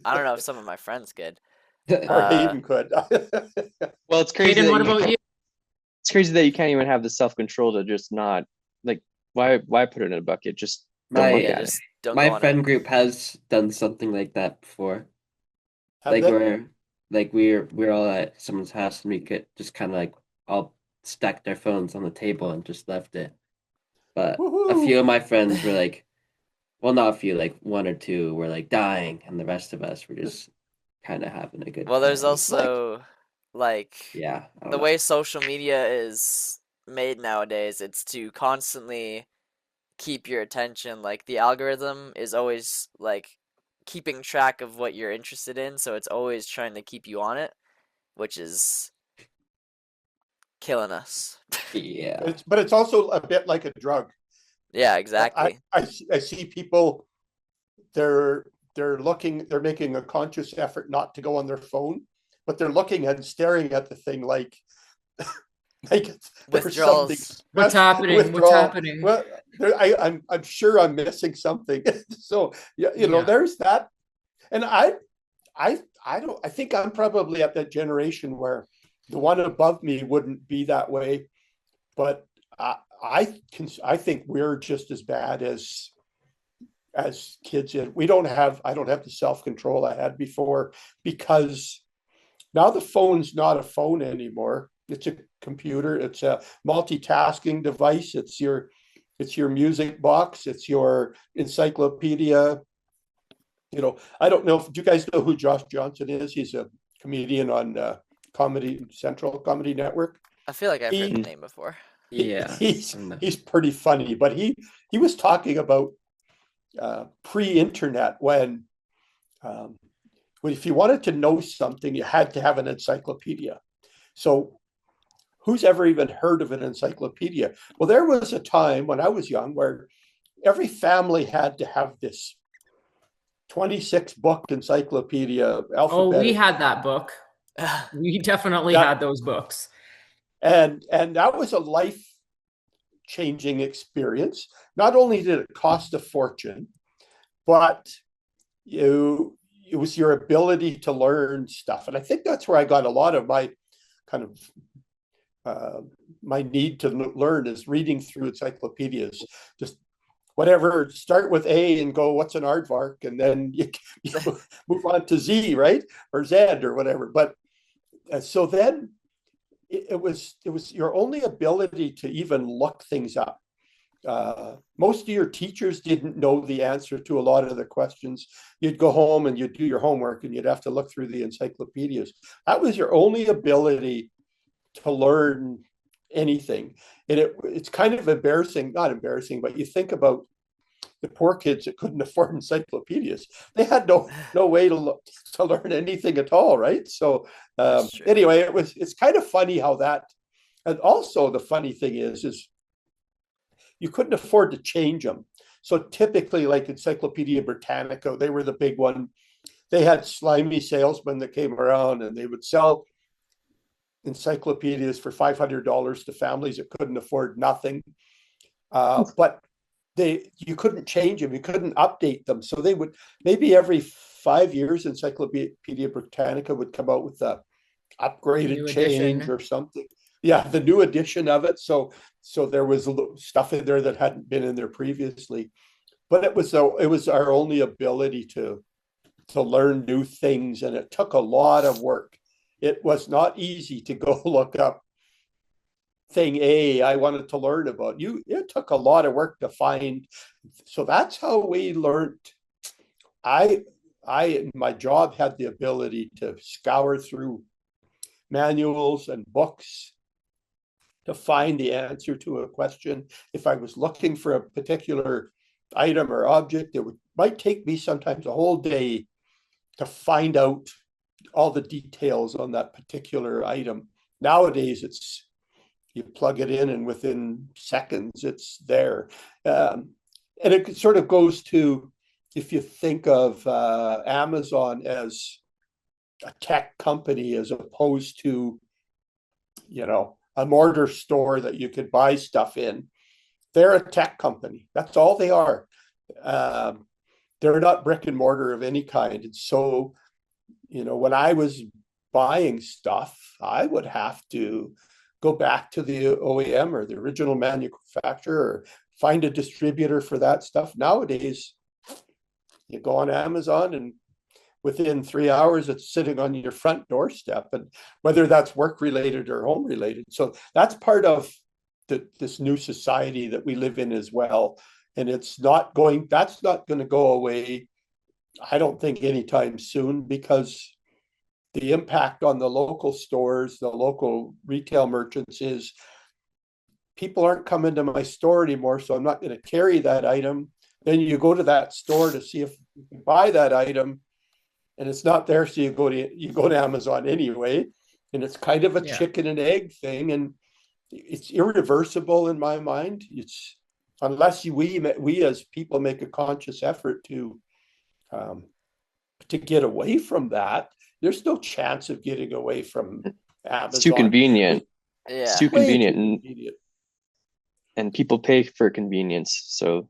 I don't know if some of my friends could. Or Hayden could. Well, it's crazy. Hayden, that what you about can't- you? It's crazy that you can't even have the self-control to just not like why put it in a bucket? Just don't My- look Yeah, at it. just don't go my on friend it. group has done something like that before. Have Like they? we're all at someone's house and we could just kind of like all stacked their phones on the table and just left it. But a Woohoo. few of my friends were like, well, not a few, like one or two were like dying, and the rest of us were just kind of having a good Well, there's time. also like Yeah, I don't the know. way social media is made nowadays, it's to constantly keep your attention. Like the algorithm is always like keeping track of what you're interested in, so it's always trying to keep you on it, which is killing us. Yeah. But it's also a bit like a drug. Yeah, exactly. I see people, they're making a conscious effort not to go on their phone, but they're looking and staring at the thing like there's something Withdrawals. What's happening? What's withdrawal. happening? Well, I'm sure I'm missing something. So yeah, Yeah. there's that, and I think I'm probably at that generation where the one above me wouldn't be that way, but I think we're just as bad as kids. I don't have the self-control I had before, because now the phone's not a phone anymore. It's a computer. It's a multitasking device. It's your music box. It's your encyclopedia. I don't know if do you guys know who Josh Johnson is. He's a comedian on Comedy Central, Comedy Network. I feel like I've heard the He- name before. Yeah. he's I don't know. he's pretty funny, but he was talking about pre-internet when if you wanted to know something, you had to have an encyclopedia. So who's ever even heard of an encyclopedia? Well, there was a time when I was young where every family had to have this 26 book encyclopedia. Oh, we Alphabetic. had that book. We definitely Yeah. had those books. And that was a life-changing experience. Not only did it cost a fortune, but it was your ability to learn stuff. And I think that's where I got a lot of my kind of my need to learn is reading through encyclopedias. Just whatever, start with A and go, what's an aardvark? And then you move on to Z, right? Or Z or whatever. But so then it was your only ability to even look things up. Most of your teachers didn't know the answer to a lot of the questions. You'd go home and you'd do your homework and you'd have to look through the encyclopedias. That was your only ability to learn anything. And it's kind of embarrassing, not embarrassing, but you think about the poor kids that couldn't afford encyclopedias. They had no way to learn anything at all, right? So anyway, it's kind of funny how that, and also the funny thing is you couldn't afford to change them. So typically, like Encyclopedia Britannica, they were the big one. They had slimy salesmen that came around and they would sell encyclopedias for $500 to families that couldn't afford nothing. But you couldn't change them, you couldn't update them. So they would, maybe every 5 years, Encyclopedia Britannica would come out with a upgraded change or something. Yeah, the new edition of it. So there was stuff in there that hadn't been in there previously. But it was our only ability to learn new things, and it took a lot of work. It was not easy to go look up thing A I wanted to learn about. It took a lot of work to find. So that's how we learned. I in my job had the ability to scour through manuals and books to find the answer to a question. If I was looking for a particular item or object, might take me sometimes a whole day to find out all the details on that particular item. Nowadays, you plug it in and within seconds it's there. And it sort of goes to, if you think of Amazon as a tech company as opposed to, a mortar store that you could buy stuff in. They're a tech company. That's all they are. They're not brick and mortar of any kind. And so, when I was buying stuff, I would have to go back to the OEM or the original manufacturer or find a distributor for that stuff. Nowadays, you go on Amazon and within 3 hours, it's sitting on your front doorstep, and whether that's work related or home related. So that's part of this new society that we live in as well. And that's not going to go away, I don't think, anytime soon, because the impact on the local stores, the local retail merchants is people aren't coming to my store anymore, so I'm not going to carry that item. Then you go to that store to see if you can buy that item, and it's not there, so you go to Amazon anyway, and it's kind of a chicken and egg thing, and it's irreversible in my mind. It's unless we as people make a conscious effort to get away from that. There's no chance of getting away from Amazon. It's too convenient. Yeah. It's too convenient. And people pay for convenience, so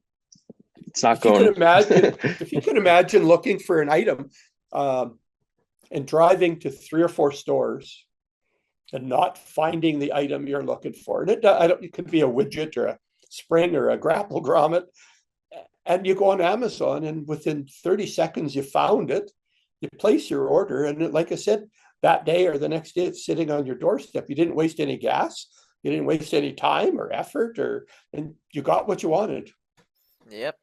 it's not going. If you can imagine looking for an item and driving to 3 or 4 stores and not finding the item you're looking for, and it could be a widget or a spring or a grapple grommet, and you go on Amazon and within 30 seconds you found it, you place your order, and like I said, that day or the next day it's sitting on your doorstep. You didn't waste any gas, you didn't waste any time or effort, and you got what you wanted. Yep.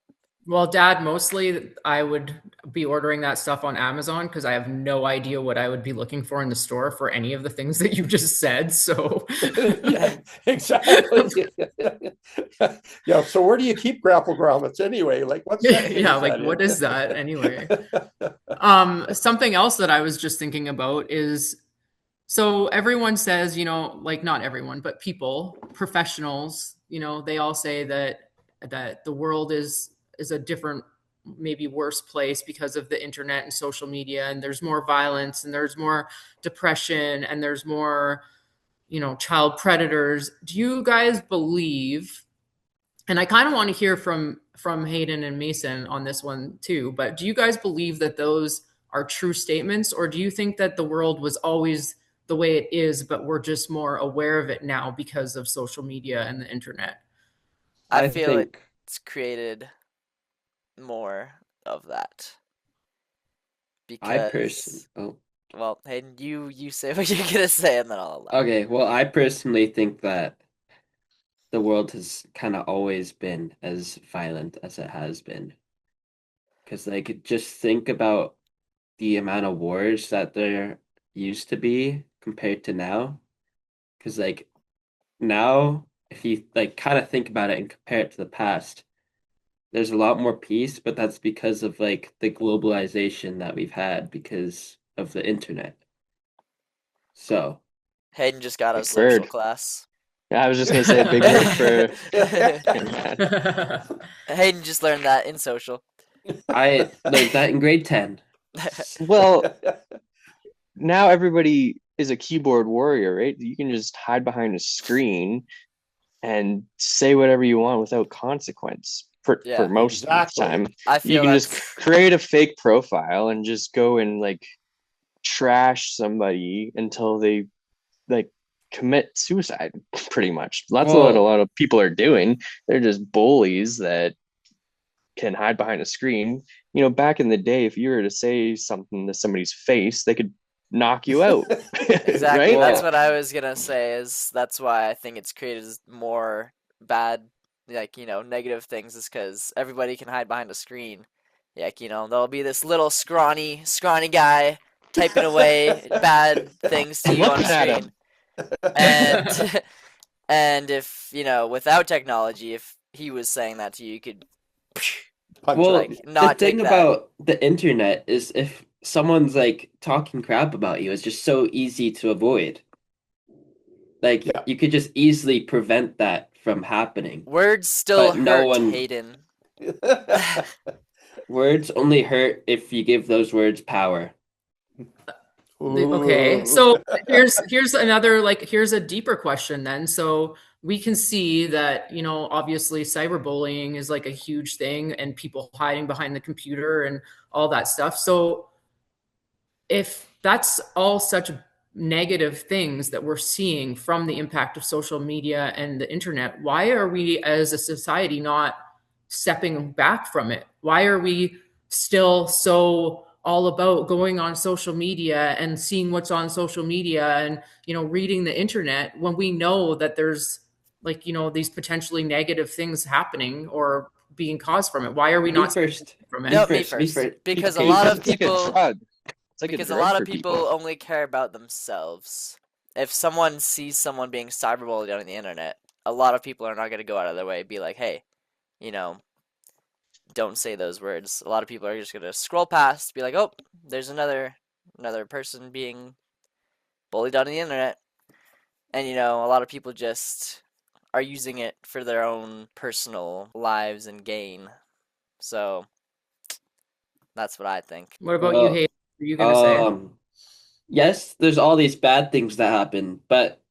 Well, Dad, mostly I would be ordering that stuff on Amazon because I have no idea what I would be looking for in the store for any of the things that you just said. So yeah, exactly. Yeah. So where do you keep grapple grommets anyway? Like what's that? Yeah, like what is that anyway? Something else that I was just thinking about is, so everyone says, like not everyone, but people, professionals, they all say that the world is a different maybe worse place because of the internet and social media, and there's more violence and there's more depression and there's more, child predators. Do you guys believe, and I kind of want to hear from Hayden and Mason on this one too, but do you guys believe that those are true statements, or do you think that the world was always the way it is, but we're just more aware of it now because of social media and the internet? I I feel think it's created more of that I because, oh, well, Hayden, you say what you're gonna say, and then I'll allow. okay. Well, I personally think that the world has kind of always been as violent as it has been. Because, like, just think about the amount of wars that there used to be compared to now. Because, like, now, if you, like, kind of think about it and compare it to the past, there's a lot more peace, but that's because of, like, the globalization that we've had because of the internet. So, Hayden just got out of Big social word. class. Yeah, I was just gonna say a big word for man. Hayden just learned that in social. I learned that in grade 10. Well, now everybody is a keyboard warrior, right? You can just hide behind a screen and say whatever you want without consequence for Yeah, most exactly. of the time. I You feel can that's just create a fake profile and just go and like trash somebody until they like commit suicide, pretty much. That's what a Well, lot of people are doing. They're just bullies that can hide behind a screen. Back in the day, if you were to say something to somebody's face, they could knock you out. exactly. Right? That's Well, what I was gonna say. That's why I think it's created more bad, like negative things, is because everybody can hide behind a screen. Like there'll be this little scrawny guy typing away bad things to I'm you on a looking at screen, him. and and if without technology, if he was saying that to you, you could Punch well, it. like the not take thing that. about the internet is if someone's like talking crap about you, it's just so easy to avoid. Like Yeah. you could just easily prevent that from happening. Words still But no hurt, one Hayden. words only hurt if you give those words power. Okay, so here's another, like, here's a deeper question then. So we can see that, obviously cyberbullying is like a huge thing, and people hiding behind the computer and all that stuff. So if that's all such negative things that we're seeing from the impact of social media and the internet, why are we as a society not stepping back from it? Why are we still so all about going on social media and seeing what's on social media and reading the internet when we know that there's, like, these potentially negative things happening or being caused from it? Why are we Me not first. from Me No, it? me first. Me first. first. Because a Okay, lot you of It's like a people drug. It's like a because a drug lot for of people people. only care about themselves. If someone sees someone being cyberbullied on the internet, a lot of people are not going to go out of their way and be like, "Hey, you know, don't say those words." A lot of people are just going to scroll past, be like, "Oh, there's another person being bullied on the internet." And a lot of people just are using it for their own personal lives and gain. So, that's what I think. What about you, well, Hayden? What are you gonna say? yes, there's all these bad things that happen, but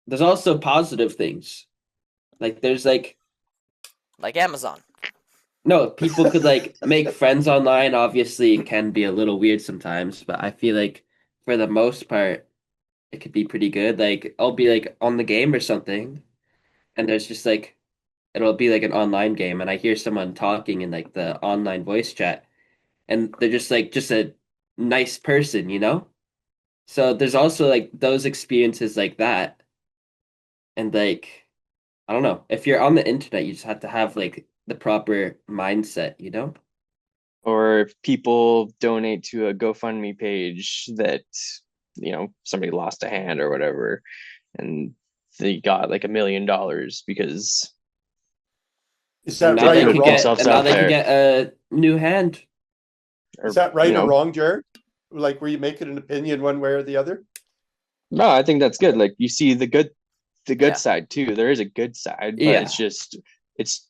there's also positive things. Like there's like Like Amazon. no, people could like make friends online. Obviously, it can be a little weird sometimes, but I feel like for the most part, it could be pretty good. Like I'll be like on the game or something, and there's just like it'll be like an online game, and I hear someone talking in like the online voice chat, and they're just like just a nice person, you know? So there's also like those experiences like that, and like I don't know, if you're on the internet, you just have to have like the proper mindset, you know? Or if people donate to a GoFundMe page that, somebody lost a hand or whatever, and they got like $1 million because Is And that now they right they or put could wrong? get themselves and now out they could there. get a new hand. Or, Is that right you or know, wrong, Jared? Like, were you making an opinion one way or the other? no, I think that's good. Like you see the good Yeah. side too. There is a good side, but Yeah. it's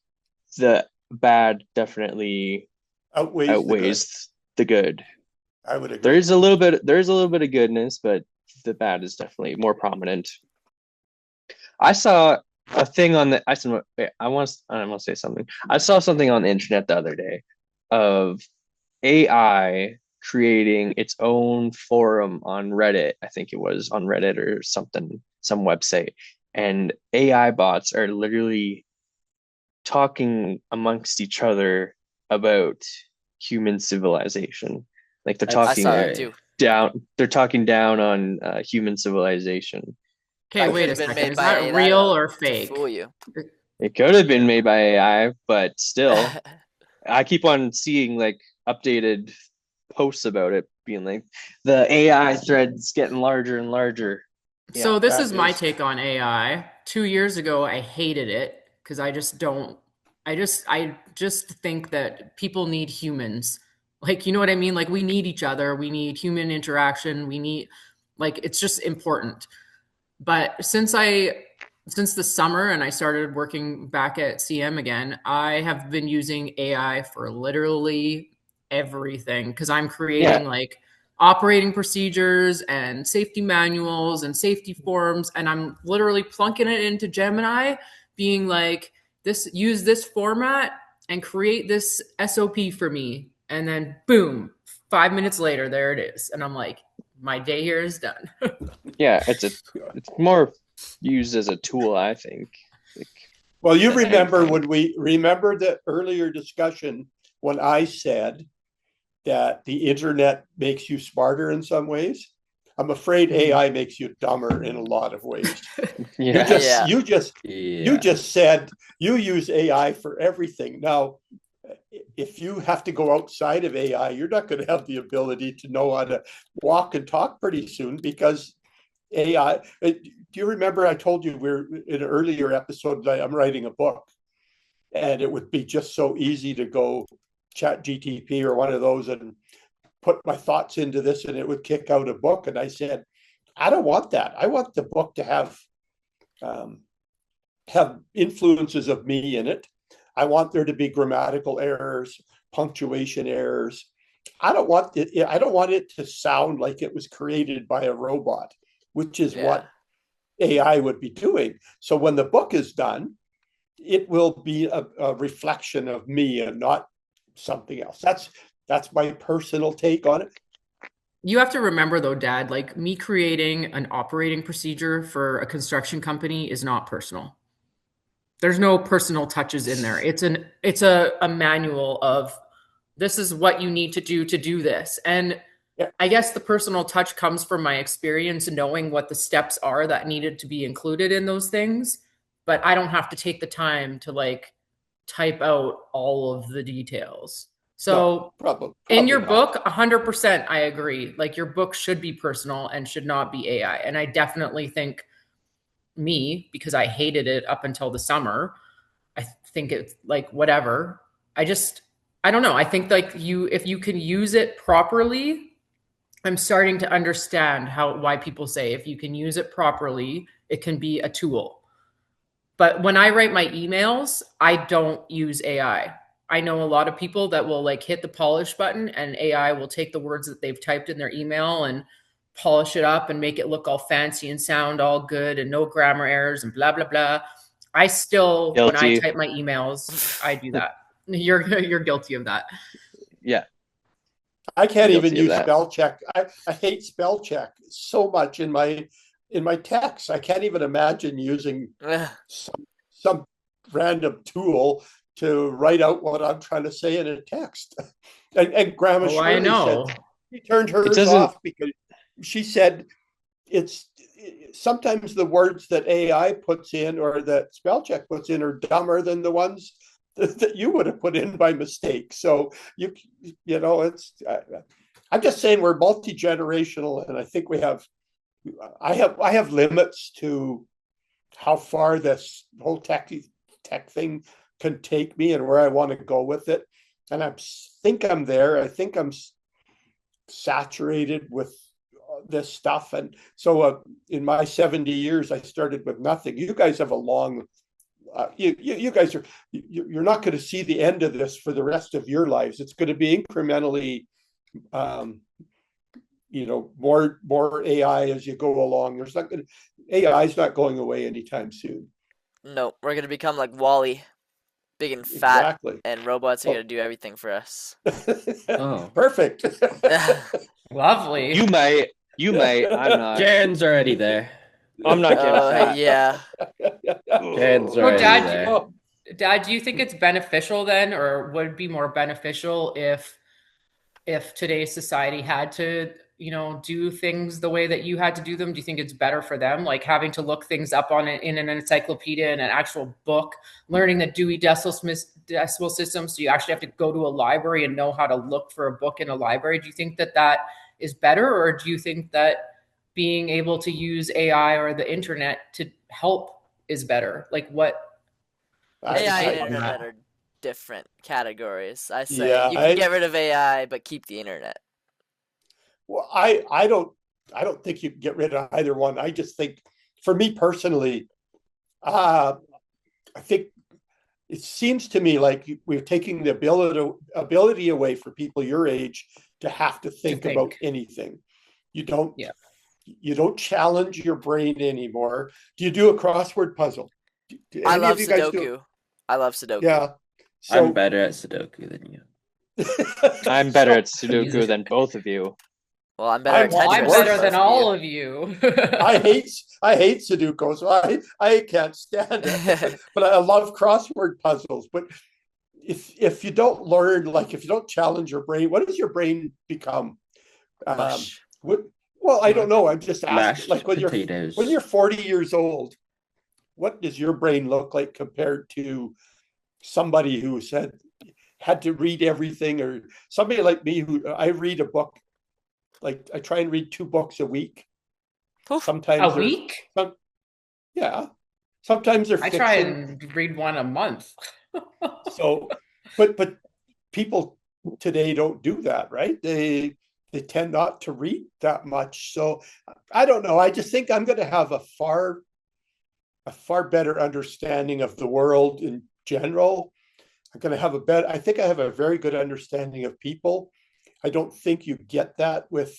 the bad definitely outweighs the good. outweighs the good. I would agree. There's a little bit of goodness, but the bad is definitely more prominent. I saw a thing on the I want to say something. I saw something on the internet the other day of AI creating its own forum on Reddit. I think it was on Reddit or something, some website. And AI bots are literally talking amongst each other about human civilization. Like they're I I saw that talking too. down. They're talking down on human civilization. Okay, That wait a could've been second. made Is by that AI real or to fake? fool you. It could have been made by AI, but still, I keep on seeing like updated posts about it, being like the AI thread's getting larger and larger. So Yeah, this that is my is- take on AI. 2 years ago, I hated it because I just think that people need humans. Like, you know what I mean? Like we need each other. We need human interaction. We need like it's just important. But since the summer and I started working back at CM again, I have been using AI for literally everything because I'm creating like operating procedures and safety manuals and safety forms, and I'm literally plunking it into Gemini, being like, this use this format and create this SOP for me. And then boom, 5 minutes later, there it is. And I'm like, my day here is done. Yeah, it's more used as a tool, I think. Like, Well, you than remember anything. when we remember the earlier discussion when I said that the internet makes you smarter in some ways. I'm afraid AI makes you dumber in a lot of ways. Yeah. Yeah. You just said you use AI for everything. Now, if you have to go outside of AI, you're not going to have the ability to know how to walk and talk pretty soon because AI. Do you remember I told you we're in an earlier episode that I'm writing a book, and it would be just so easy to go chat GTP or one of those and put my thoughts into this and it would kick out a book. And I said, I don't want that. I want the book to have influences of me in it. I want there to be grammatical errors, punctuation errors. I don't want it to sound like it was created by a robot, which is what AI would be doing. So when the book is done, it will be a reflection of me and not something else. That's my personal take on it. You have to remember though, Dad, like me creating an operating procedure for a construction company is not personal. There's no personal touches in there. It's a manual of this is what you need to do this. And Yeah. I guess the personal touch comes from my experience knowing what the steps are that needed to be included in those things, but I don't have to take the time to like type out all of the details. So No, probably in your not. book, 100%, I agree. Like your book should be personal and should not be AI. And I definitely think me, because I hated it up until the summer, I think it's like whatever. I don't know. I think like if you can use it properly, I'm starting to understand why people say if you can use it properly, it can be a tool. But when I write my emails, I don't use AI. I know a lot of people that will like hit the polish button and AI will take the words that they've typed in their email and polish it up and make it look all fancy and sound all good and no grammar errors and blah blah blah. I still when I Guilty. type my emails, I do that. You're guilty of that. Yeah. I can't Guilty even of use that. spell check. I hate spell check so much in my text. I can't even imagine using some random tool to write out what I'm trying to say in a text. And Grandma Oh, I Shirley know. said she turned hers doesn't- off because she said it's sometimes the words that AI puts in or that spell check puts in are dumber than the ones that you would have put in by mistake. So you know it's. I'm just saying we're multi-generational, and I think I have limits to how far this whole tech thing can take me and where I want to go with it. And I think I'm there. I think I'm saturated with this stuff. And so in my 70 years, I started with nothing. You guys have a long you guys are you're not going to see the end of this for the rest of your lives. It's going to be incrementally, more AI as you go along. AI is not going away anytime soon. No, we're gonna become like Wally, big and fat, Exactly. and robots are gonna do everything for us. Oh. Perfect. Lovely. You might. I'm not. Jaren's already there. I'm not getting fat. Yeah. Jaren's So, already Dad, there. Oh, Dad, do you think it's beneficial then, or would it be more beneficial if today's society had to, do things the way that you had to do them? Do you think it's better for them, like having to look things up in an encyclopedia and an actual book, learning the Dewey Decimal System, so you actually have to go to a library and know how to look for a book in a library? Do you think that is better, or do you think that being able to use AI or the internet to help is better? Like what? AI and I- internet are different categories. I say Yeah, you can get rid of AI, but keep the internet. Well, I don't think you can get rid of either one. I just think, for me personally, I think it seems to me like we're taking the ability away for people your age to have to think about think. anything. You don't. Yeah. You don't challenge your brain anymore. Do you do a crossword puzzle? Do I any love of you guys do- Sudoku. I love Sudoku. Yeah. I'm better at Sudoku than you. I'm better at Sudoku than both of you. Well, I'm better at I'm Tetris. I'm worse better both than of all you. of you. I hate Sudoku, so I can't stand it. But I love crossword puzzles. But if you don't learn, like if you don't challenge your brain, what does your brain become? Mush. Well, I don't know. I'm just asking. Mashed Like potatoes. when you're 40 years old, what does your brain look like compared to somebody who had to read everything, or somebody like me who I read a book, like I try and read 2 books a week. Oof. Sometimes A they're- week? Yeah. Sometimes they're I fiction. try and read one a month. So, but people today don't do that, right? They tend not to read that much. So I don't know. I just think I'm going to have a far better understanding of the world in general. I'm going to have I think I have a very good understanding of people. I don't think you get that with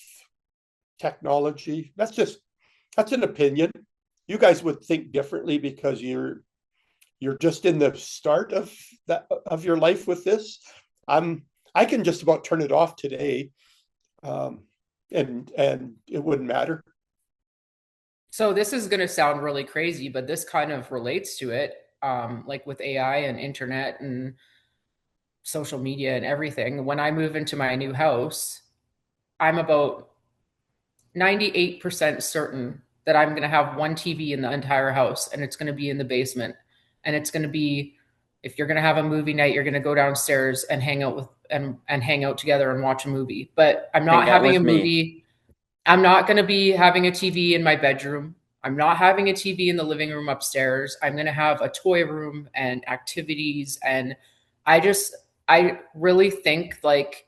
technology. That's an opinion. You guys would think differently because you're just in the start of your life with this. I can just about turn it off today, and it wouldn't matter. So this is going to sound really crazy, but this kind of relates to it, like with AI and internet and social media and everything. When I move into my new house, I'm about 98% certain that I'm going to have one TV in the entire house, and it's going to be in the basement. And it's going to be, if you're going to have a movie night, you're going to go downstairs and hang out with and hang out together and watch a movie. But I'm not Hang out having a with me. movie. I'm not going to be having a TV in my bedroom. I'm not having a TV in the living room upstairs. I'm going to have a toy room and activities. And I really think like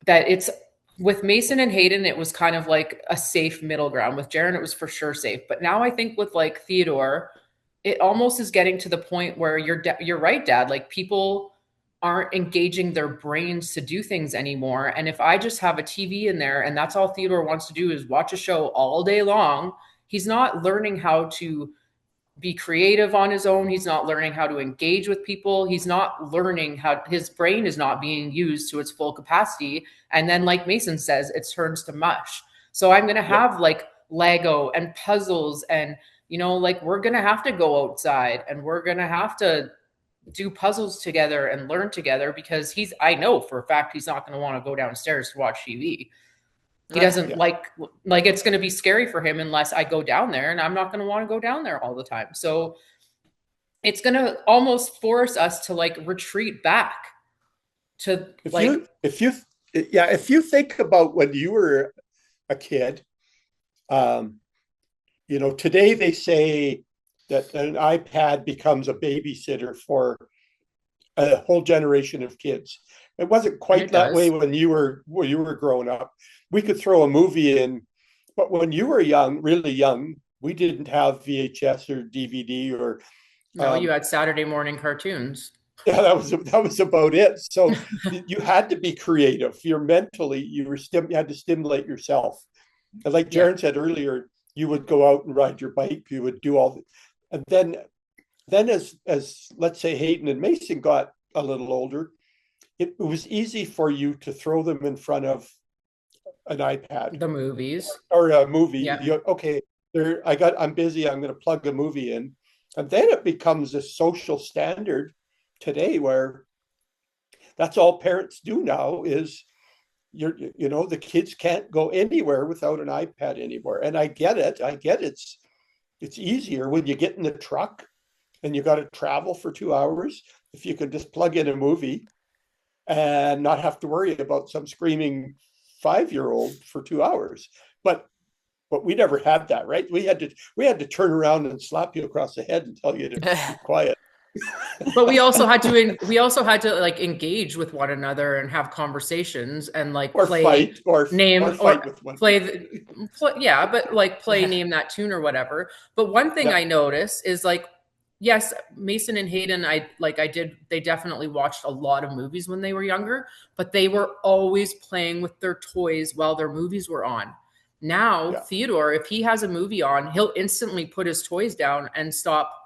that it's with Mason and Hayden, it was kind of like a safe middle ground. With Jaren, it was for sure safe. But now I think with like Theodore, it almost is getting to the point where you're right, Dad. Like people aren't engaging their brains to do things anymore. And if I just have a TV in there and that's all Theodore wants to do is watch a show all day long, he's not learning how to be creative on his own. He's not learning how to engage with people. He's not learning how his brain is not being used to its full capacity. And then, like Mason says, it turns to mush. So I'm going to have like Lego and puzzles and, like we're going to have to go outside and we're going to have to do puzzles together and learn together because I know for a fact he's not going to want to go downstairs to watch TV. He doesn't like it's going to be scary for him unless I go down there, and I'm not going to want to go down there all the time. So it's going to almost force us to like retreat back to if you think about when you were a kid, today they say that an iPad becomes a babysitter for a whole generation of kids. It wasn't quite that way when you were growing up. We could throw a movie in, but when you were young, really young, we didn't have VHS or DVD or No, you had Saturday morning cartoons. Yeah, that was about it. So you had to be creative. You're mentally, you had to stimulate yourself. And like Yeah. Jaron said earlier, you would go out and ride your bike. You would do and then as let's say Hayden and Mason got a little older, it was easy for you to throw them in front of an iPad The movies. or a movie. Yeah. Okay, I'm busy. I'm going to plug a movie in, and then it becomes a social standard today where that's all parents do now is the kids can't go anywhere without an iPad anymore. And I get it. It's easier when you get in the truck and you got to travel for 2 hours. If you can just plug in a movie and not have to worry about some screaming 5-year-old for 2 hours. But we never had that, right? We had to turn around and slap you across the head and tell you to be quiet. But we also had to like engage with one another and have conversations and like Or play fight or name or fight with one. yeah, but like play name that tune or whatever. But one thing Yeah. I notice is like, yes, Mason and Hayden, they definitely watched a lot of movies when they were younger, but they were always playing with their toys while their movies were on. Now, Yeah. Theodore, if he has a movie on, he'll instantly put his toys down and stop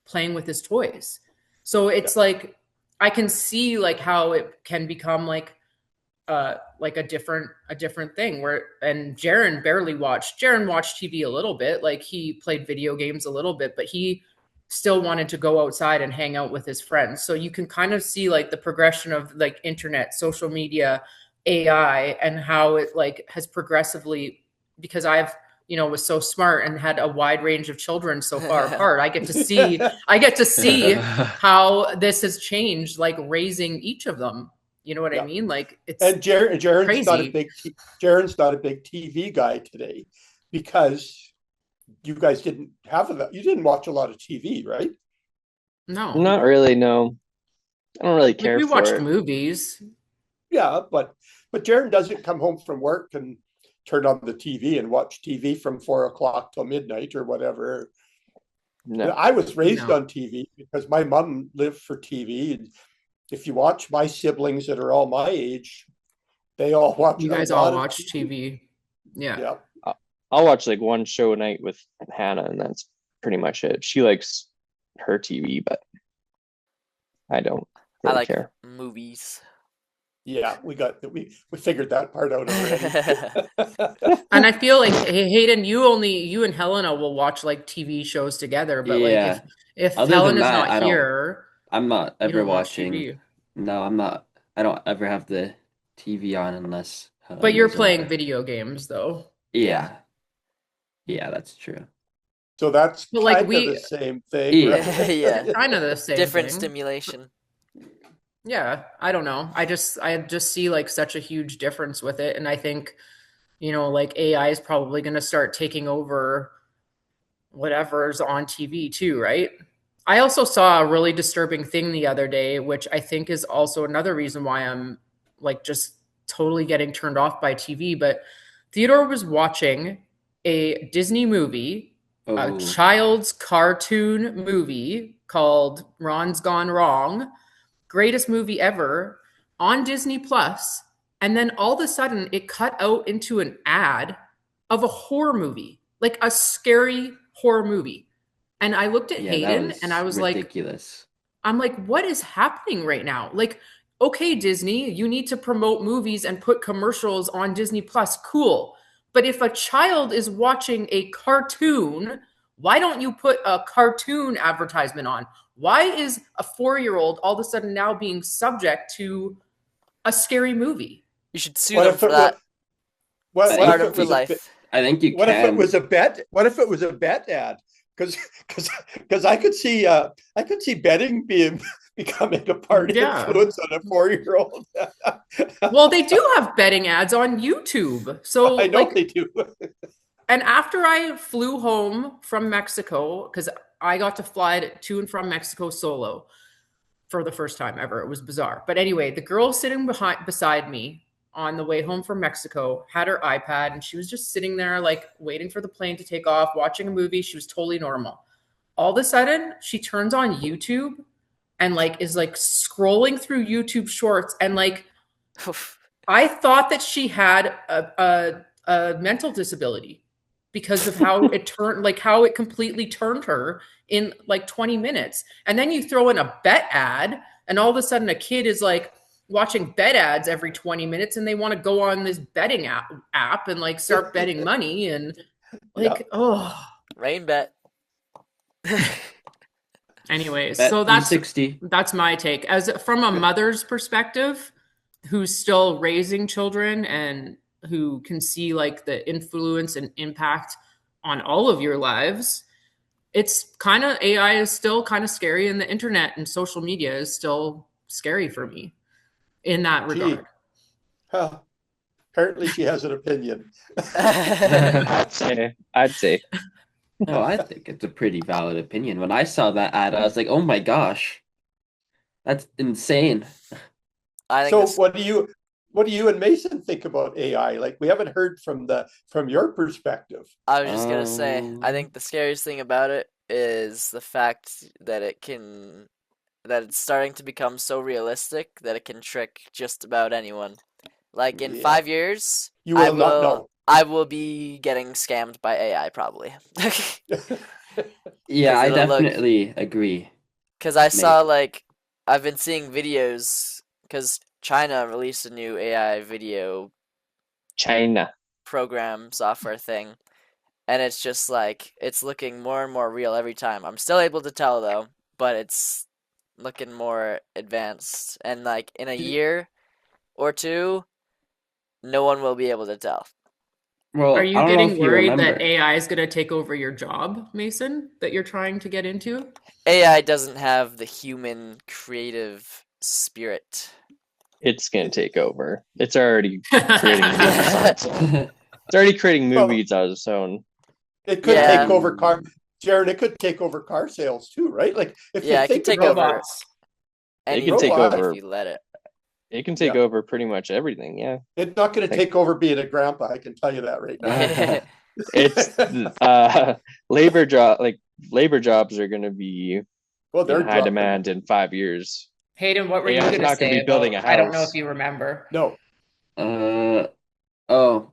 playing with his toys. So it's like I can see like how it can become like a different thing where, and Jaron watched TV a little bit, like he played video games a little bit, but he still wanted to go outside and hang out with his friends. So you can kind of see like the progression of like internet, social media, AI, and how it like has progressively, because I've was so smart and had a wide range of children so far apart. I get to see how this has changed, like raising each of them. You know what I mean? Like it's And Jaron's crazy. not a big TV guy today because you guys didn't have that. You didn't watch a lot of TV, right? No, Not really. No, I don't really care. we for watched it. movies. Yeah, but Jaron doesn't come home from work and turn on the TV and watch TV from 4 o'clock till midnight or whatever. No. I was raised No. on TV because my mom lived for TV. And if you watch my siblings that are all my age, they all watch. You guys all watch TV. Yeah. Yeah. I'll watch like one show a night with Hannah, and that's pretty much it. She likes her TV, but I don't I really like care. movies. Yeah, we figured that part out already. And I feel like Hayden, you and Helena will watch like TV shows together, but Yeah. like if Other than Helena's that, I not don't- here, I'm not you ever don't watch watching. TV. No, I'm not. I don't ever have the TV on unless. But you're there's playing another- video games though. Yeah. Yeah, that's true. So that's But, like, kind we- of the same thing. Yeah. right? Yeah. Kind of the same Different thing. stimulation. Yeah, I don't know. I just see like such a huge difference with it, and I think like AI is probably going to start taking over whatever's on TV too, right? I also saw a really disturbing thing the other day, which I think is also another reason why I'm like just totally getting turned off by TV. But Theodore was watching a Disney movie, a Oh, child's cartoon movie called Ron's Gone Wrong, greatest movie ever, on Disney Plus, and then all of a sudden it cut out into an ad of a horror movie, like a scary horror movie. And I looked at yeah, that Hayden was and I was like, ridiculous. I'm like, what is happening right now? Like, okay, Disney, you need to promote movies and put commercials on Disney Plus. Cool. But if a child is watching a cartoon, why don't you put a cartoon advertisement on? Why is a 4-year-old all of a sudden now being subject to a scary movie? You should sue What them if for it that. What Scar if them it for was a life. bit- I think you What if can. it was a bet? What if it was a bet ad? Because I could see betting becoming a party Yeah. influence on a 4-year-old. Well, they do have betting ads on YouTube. So I know like, they do. and after I flew home from Mexico, because I got to fly to and from Mexico solo for the first time ever. It was bizarre. But anyway, the girl sitting beside me on the way home from Mexico had her iPad and she was just sitting there like waiting for the plane to take off, watching a movie. She was totally normal. all of a sudden she turns on YouTube and like is like scrolling through YouTube shorts and like I thought that she had a mental disability because of how it turned, like how it completely turned her in like 20 minutes. And then you throw in a bet ad, and all of a sudden a kid is like watching bet ads every 20 minutes and they want to go on this betting app and like start betting money and like, oh. Rain bet. Anyways, Bet so that's 360. that's my take. As from a mother's perspective, who's still raising children and who can see like the influence and impact on all of your lives, it's kind of AI is still kind of scary, and the internet and social media is still scary for me in that Gee. regard. Huh. Apparently she has an opinion. I'd say. No, I think it's a pretty valid opinion. When I saw that ad, I was like, "Oh my gosh, that's insane." I think So this, what do you and Mason think about AI? Like, we haven't heard from your perspective. I was just gonna say, I Um, think the scariest thing about it is the fact that that it's starting to become so realistic that it can trick just about anyone. Like in Yeah. 5 years, You will not know. I will be getting scammed by AI probably. Yeah, 'Cause I it'll look- definitely agree. Because I saw Maybe. like I've been seeing videos because China released a new AI video China. program software thing, and it's just like it's looking more and more real every time. I'm still able to tell though, but it's looking more advanced, and like in a year or two, no one will be able to tell. Well, Are I you don't know getting if you worried remember. that AI is going to take over your job, Mason, that you're trying to get into? AI doesn't have the human creative spirit. It's gonna take over. It's already creating movies on its own. It's already creating Well- movies on its own. It could Yeah. take over Jared, it could take over car sales too, right? Like, if Yeah, you it can think take about over. Robots. It Anything can take over- if you let it. It can take over pretty much everything. Yeah, it's not going to take over being a grandpa. I can tell you that right now. it's labor jobs are gonna be Well, in they're high dropping. demand in 5 years. Hayden, what were you AI is going to not gonna say be building about- a I don't know house. if you remember. No, Oh,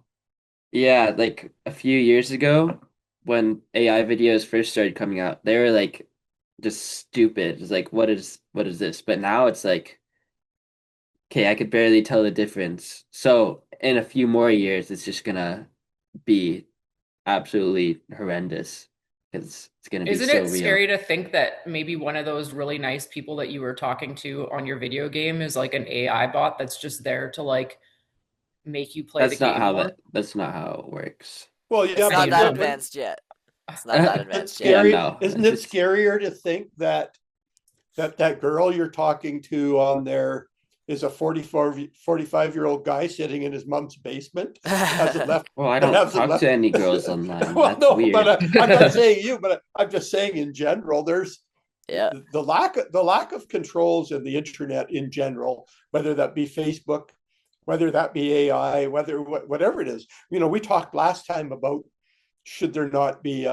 yeah, like a few years ago when AI videos first started coming out, they were like just stupid. It's like, what is this? But now it's like, okay, I could barely tell the difference. So in a few more years, it's just gonna be absolutely horrendous because it's gonna be Isn't so it real. scary to think that maybe one of those really nice people that you were talking to on your video game is like an AI bot that's just there to like make you play That's the not game how more? that's not how it works. well, It's yeah, not but that when- advanced yet. It's not that It's advanced yet. scary. no, Isn't it it's- scarier to think that that girl you're talking to on there is a 45-year-old guy sitting in his mom's basement? Hasn't left. Well, I don't hasn't talk left- to any girls online. Well, That's no, weird. but I'm not saying you, but I'm just saying in general, there's Yeah. the lack of controls in the internet in general, whether that be Facebook, whether that be AI, whatever it is. You know, we talked last time about should there not be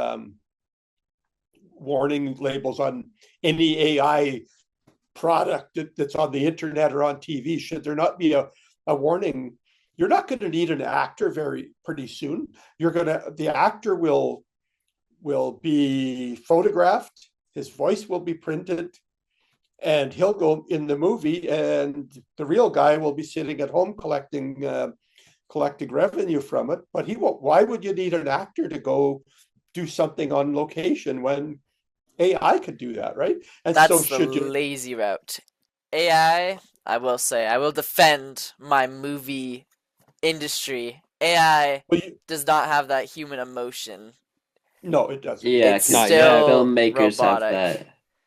warning labels on any AI product that's on the internet or on TV? Should there not be a warning? You're not going to need an actor pretty soon. The actor will be photographed, his voice will be printed, and he'll go in the movie, and the real guy will be sitting at home collecting revenue from it. But he won't. Why would you need an actor to go do something on location when AI could do that, right? And That's so the should you? lazy route. AI, I will say, I will defend my movie industry. AI Well, does not have that human emotion. no, it doesn't. Yeah, It's 'cause not still filmmakers robotic. have that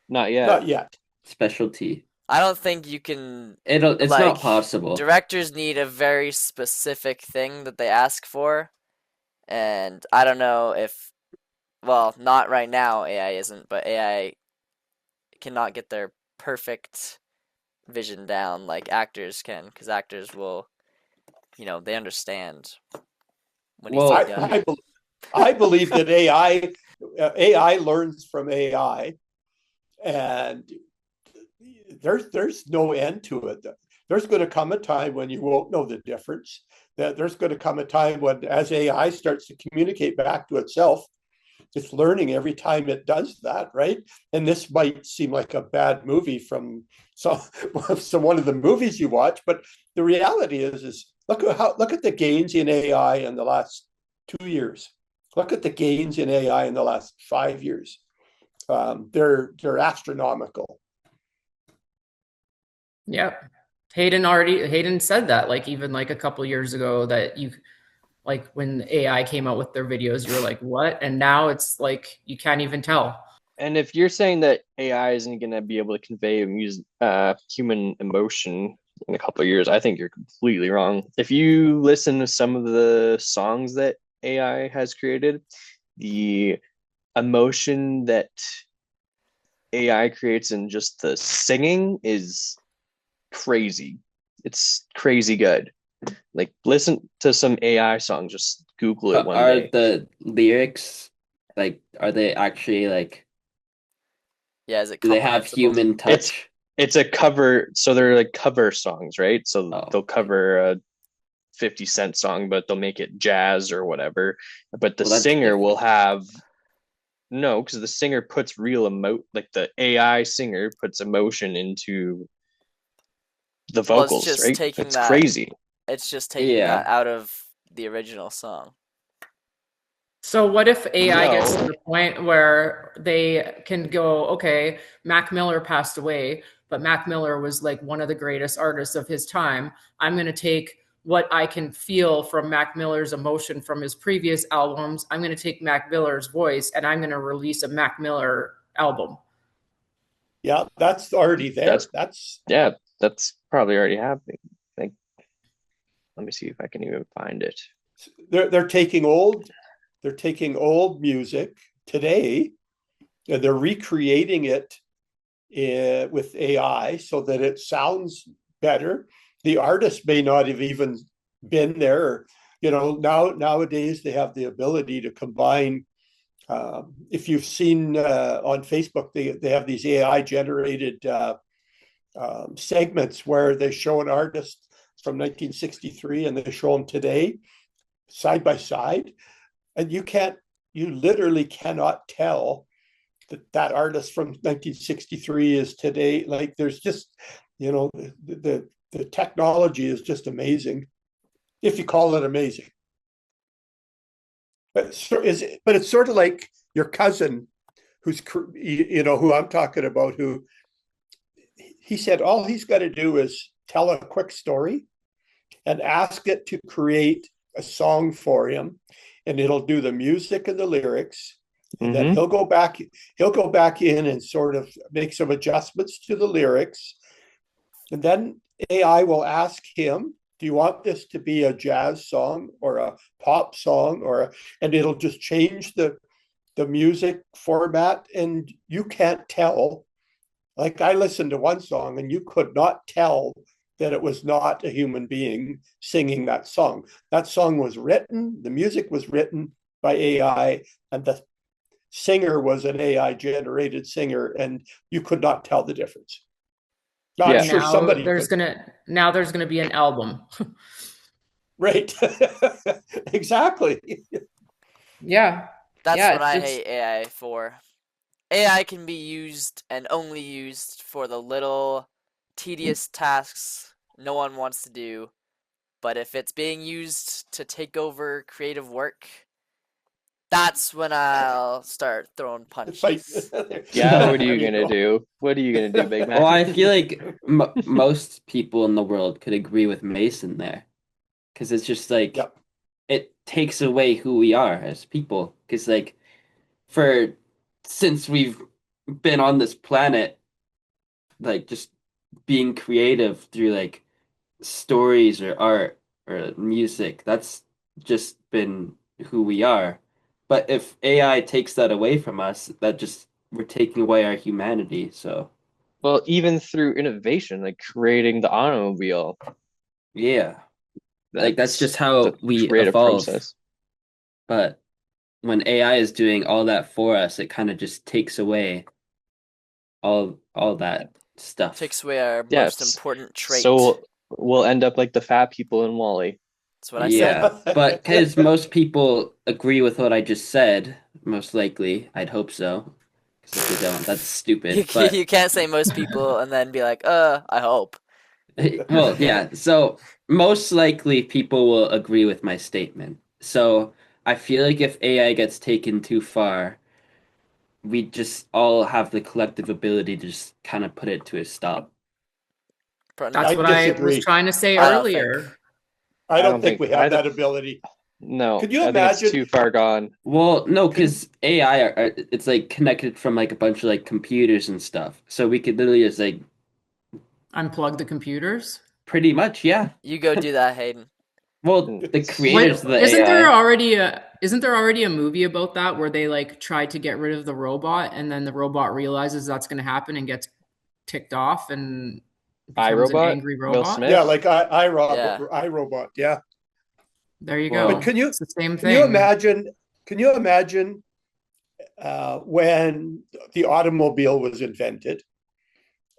Not yet. Not yet. specialty. I don't think you can. It's Like, not possible. Directors need a very specific thing that they ask for, and I don't know if. Well, not right now. AI isn't, but AI cannot get their perfect vision down like actors can, because actors will, they understand when Well, he's done. I believe that AI AI learns from AI, and there's no end to it. There's going to come a time when you won't know the difference. That there's going to come a time when, as AI starts to communicate back to itself, it's learning every time it does that, right? And this might seem like a bad movie from some one of the movies you watch, but the reality is look at the gains in AI in the last 2 years. Look at the gains in AI in the last 5 years. They're astronomical. Yep. Hayden said that, like, even like a couple years ago, that you, like, when AI came out with their videos, you were like, what? And now it's like you can't even tell. And if you're saying that AI isn't going to be able to convey human emotion in a couple of years, I think you're completely wrong. If you listen to some of the songs that AI has created, the emotion that AI creates in just the singing is crazy. It's crazy good. Like, listen to some AI songs. Just Google it one Are day. the lyrics like, are they actually like, Yeah, is it do they have comprehensible? human touch? It's a cover, so they're like cover songs, right? So Oh. they'll cover a 50 Cent song, but they'll make it jazz or whatever. But the Well, that's singer will different. have no, because the singer puts real like the AI singer puts emotion into the Well, it's vocals, just right? taking It's that. crazy. It's just taking Yeah. that out of the original song. So what if AI gets to No. the point where they can go, okay, Mac Miller passed away, but Mac Miller was like one of the greatest artists of his time. I'm going to take what I can feel from Mac Miller's emotion from his previous albums. I'm going to take Mac Miller's voice and I'm going to release a Mac Miller album. Yeah, that's already there. That's probably already happening. Like, let me see if I can even find it. They're taking old music today, and they're recreating it with AI so that it sounds better. The artist may not have even been there. Nowadays they have the ability to combine. If you've seen on Facebook, they have these AI generated segments where they show an artist from 1963 and they show them today side by side, and you literally cannot tell that artist from 1963 is today. Like, there's just, the technology is just amazing, if you call it amazing. But it's sort of like your cousin, who I'm talking about, who he said all he's got to do is tell a quick story and ask it to create a song for him, and it'll do the music and the lyrics. And then he'll go back in and sort of make some adjustments to the lyrics. And then AI will ask him, do you want this to be a jazz song or a pop song, and it'll just change the music format, and you can't tell. Like, I listened to one song and you could not tell that it was not a human being singing that song. That song was written, the music was written by AI, and the singer was an AI generated singer, and you could not tell the difference. I'm sure somebody there's gonna be an album. Right. Exactly. Yeah. That's Yeah, what I it's- hate AI for. AI can be used and only used for the little tedious tasks no one wants to do. But if it's being used to take over creative work, that's when I'll start throwing punches. Yeah, what are There you gonna go. do? What are you gonna do, Big Man? Well, I feel like most people in the world could agree with Mason there, because it's just like, Yep. it takes away who we are as people. Because like, since we've been on this planet, like, just being creative through like stories or art or music, that's just been who we are. But if AI takes that away from us, we're taking away our humanity. So Well, even through innovation, like creating the automobile, yeah, like that's just how the we creative evolve. process. But when AI is doing all that for us, it kind of just takes away all that stuff. Takes away our Yes. most important trait. So we'll end up like the fat people in Wall-E. That's what I said. Yeah, but because most people agree with what I just said, most likely, I'd hope so. 'Cause if they don't, that's stupid. But You can't say most people and then be like, I hope. well, yeah. So most likely, people will agree with my statement. So I feel like if AI gets taken too far, we just all have the collective ability to just kind of put it to a stop. That's I what I was disagree. trying to say I don't earlier. I don't think we have I don't- that ability. No, Could you I think it's imagine- too far gone. Well, no, because AI it's like connected from like a bunch of like computers and stuff. So we could literally just like Unplug the computers. pretty much, yeah. You go do that, Hayden. Well, the creators of the isn't AI. there already a movie about that where they like tried to get rid of the robot and then the robot realizes that's going to happen and gets ticked off and becomes an iRobot? angry Will robot? Smith? Yeah, like Yeah. iRobot. Yeah. There you Well, go. But can you It's the same can you thing. imagine? Can you imagine when the automobile was invented,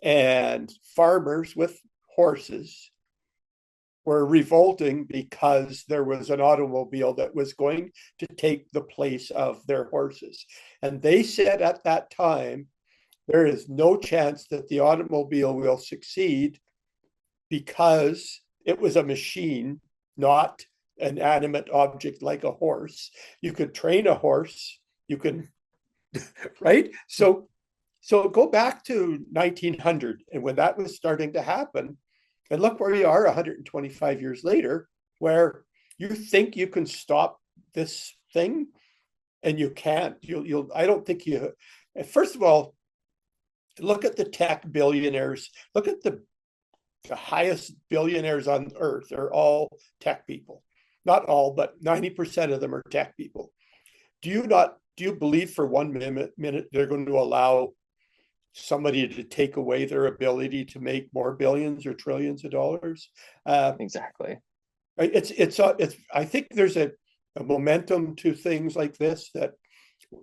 and farmers with horses were revolting because there was an automobile that was going to take the place of their horses, and they said at that time, there is no chance that the automobile will succeed because it was a machine, not an animate object like a horse. You could train a horse, you can, right? So go back to 1900, and when that was starting to happen, and look where you are 125 years later, where you think you can stop this thing, and you can't. I don't think you. First of all, look at the tech billionaires. Look at the highest billionaires on earth. They're all tech people. Not all, but 90% of them are tech people. Do you believe for 1 minute they're going to allow somebody to take away their ability to make more billions or trillions of dollars? Exactly. It's I think there's a momentum to things like this that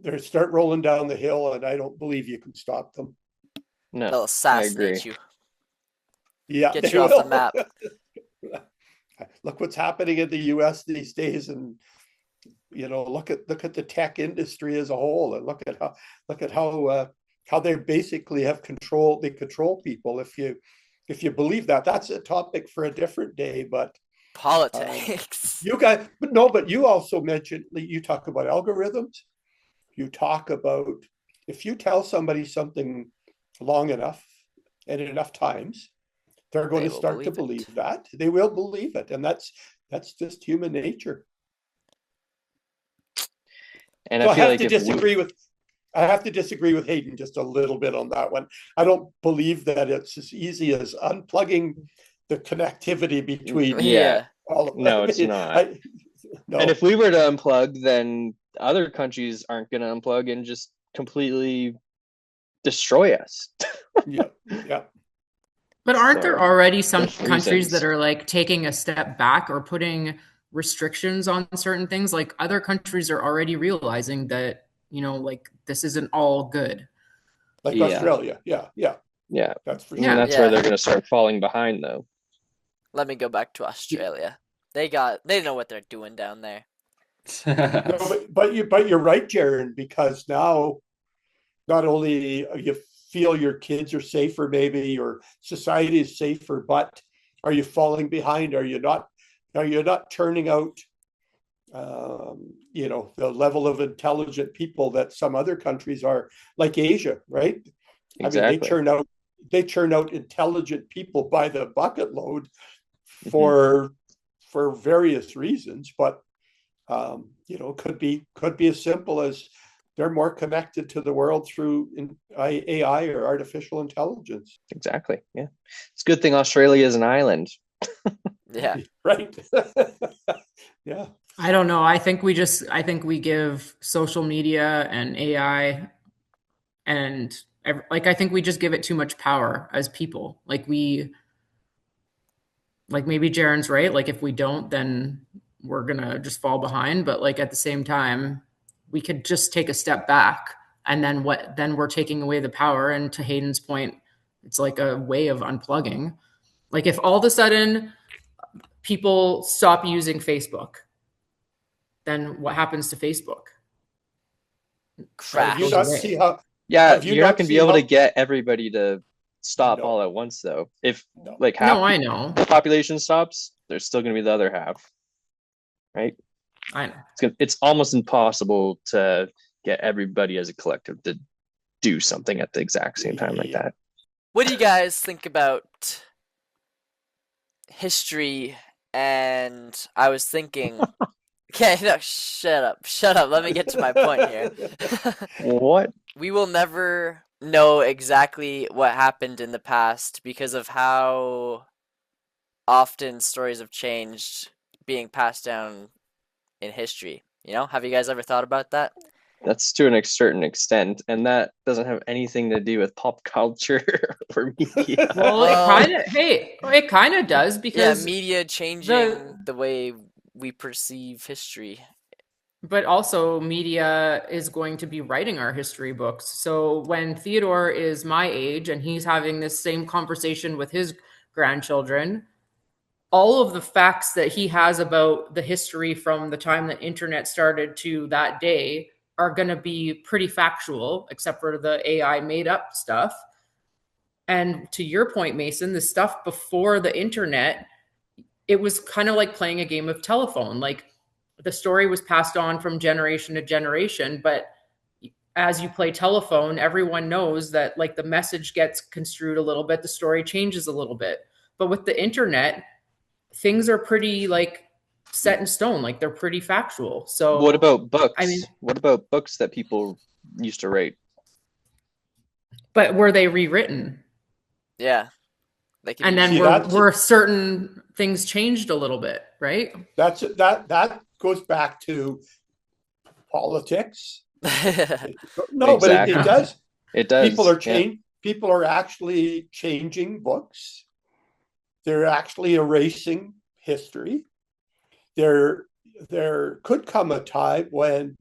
they start rolling down the hill, and I don't believe you can stop them. No, They'll assassinate agree. you. Yeah, Get they you off the will. map. Look what's happening in the U.S. these days, and look at the tech industry as a whole, and look at how they basically have control. They control people. If you believe that, that's a topic for a different day. But Politics. but you also mentioned, you talk about algorithms. You talk about, if you tell somebody something long enough and enough times, they're going They to will start to believe it. believe that. They will believe it, and that's just human nature. And So I I feel have like to if disagree with Hayden just a little bit on that one. I don't believe that it's as easy as unplugging the connectivity between Yeah. all of them. No, it's not. No. And if we were to unplug, then other countries aren't going to unplug and just completely destroy us. yeah, yeah. But aren't there So, already some there's countries reasons. that are like taking a step back or putting restrictions on certain things? Like other countries are already realizing that, like this isn't all good. Like Yeah. Australia. Yeah, Yeah. that's for And sure. that's Yeah. where they're going to start falling behind, though. Let me go back to Australia. They know what they're doing down there. No, but you're right, Jaron, because now not only you feel your kids are safer, maybe your society is safer, but are you falling behind? Are you not turning out the level of intelligent people that some other countries are, like Asia, right? Exactly. I mean, they churn out intelligent people by the bucket load for various reasons, but could be as simple as they're more connected to the world through AI or artificial intelligence. Exactly. Yeah. It's a good thing Australia is an island. Yeah. Right. Yeah. I don't know. I think we give social media and AI and I think we just give it too much power as people. Like maybe Jaron's right. Like if we don't, then we're gonna just fall behind. But like at the same time, we could just take a step back, and then we're taking away the power. And to Hayden's point, it's like a way of unplugging. Like if all of a sudden people stop using Facebook, then what happens to Facebook? Have you Crash. not see how? Yeah, Have you you're not not going to be seen able to how- get everybody to stop No. all at once, though. If No. like half No, I know. the population stops, there's still going to be the other half, right? I know. It's almost impossible to get everybody as a collective to do something at the exact same time like that. What do you guys think about history? And I was thinking, okay, no, shut up. Let me get to my point here. What? We will never know exactly what happened in the past because of how often stories have changed being passed down in history. You know, have you guys ever thought about that? That's to a certain extent, and that doesn't have anything to do with pop culture or media. Well, it kind of does, Yeah, because media changing the way we perceive history. but also media is going to be writing our history books. So when Theodore is my age and he's having this same conversation with his grandchildren, all of the facts that he has about the history from the time the internet started to that day are going to be pretty factual, except for the AI made up stuff. And to your point, Mason, the stuff before the internet, it was kind of like playing a game of telephone. Like the story was passed on from generation to generation, but as you play telephone, everyone knows that like the message gets construed a little bit, the story changes a little bit. But with the internet, things are pretty like set in stone, like they're pretty factual. So What about books? I mean, what about books that people used to write? but were they rewritten? Yeah. Like if And you- then See, were, that's- were certain things changed a little bit, right? that goes back to politics. No, but Exactly. it does. It does. People are yeah. change. People are actually changing books. They're actually erasing history. There could come a time when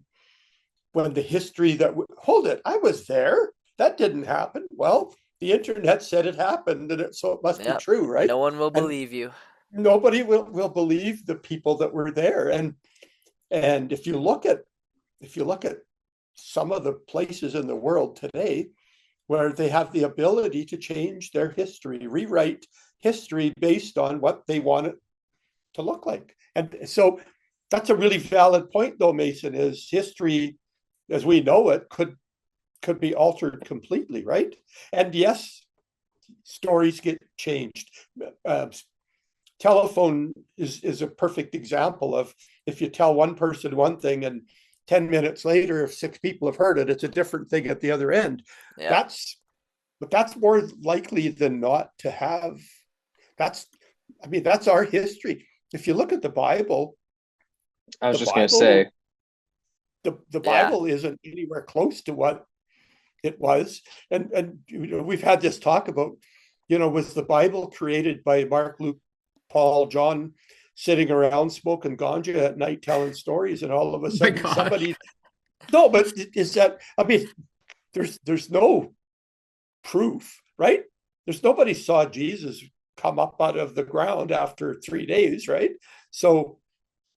the history that hold it, I was there. That didn't happen. Well, the internet said it happened, and so it must Yep. be true, right? No one will believe you. Nobody will believe the people that were there, and if you look at some of the places in the world today where they have the ability to change their history, rewrite history based on what they want it to look like. And so that's a really valid point, though, Mason, is history as we know it could be altered completely, right? And yes, stories get changed. Telephone is a perfect example of if you tell one person one thing and 10 minutes later, if 6 people have heard it, it's a different thing at the other end. Yeah. But that's more likely than not to have. That's our history. If you look at the Bible, I was the just going to Bible- say, the Yeah. Bible isn't anywhere close to what it was. And we've had this talk about, was the Bible created by Mark, Luke, Paul, John sitting around smoking ganja at night telling stories, and all of a sudden gosh. somebody. No, but is that? There's no proof, right? There's nobody saw Jesus come up out of the ground after 3 days, right? So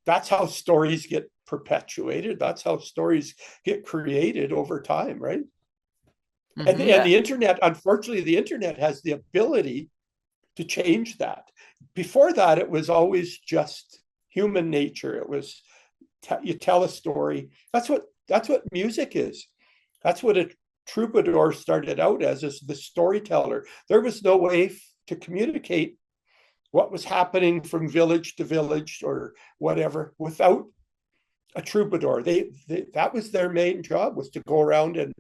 that's how stories get perpetuated. That's how stories get created over time, right? Mhm. And the internet, unfortunately, the internet has the ability to change that. Before that, it was always just human nature. It was you tell a story. That's what music is. That's what a troubadour started out as, is the storyteller. There was no way to communicate what was happening from village to village or whatever without a troubadour. That was their main job, was to go around and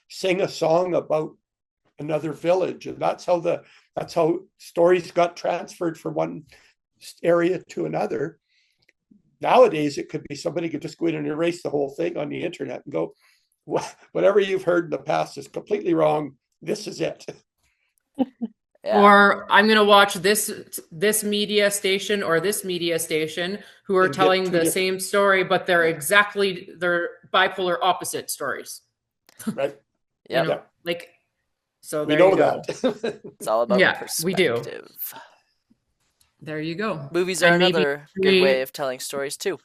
sing a song about another village, and that's how stories got transferred from one area to another. Nowadays, it could be somebody could just go in and erase the whole thing on the internet and go, whatever you've heard in the past is completely wrong. This is it. Yeah. Or I'm going to watch this media station or this media station who are And get telling two the different- same story, but they're bipolar opposite stories. Right. Yep. You know, Yeah. like, so We there know you go. that. It's all about Yeah, we do. perspective. There you go. Movies are And maybe another good way of telling stories too.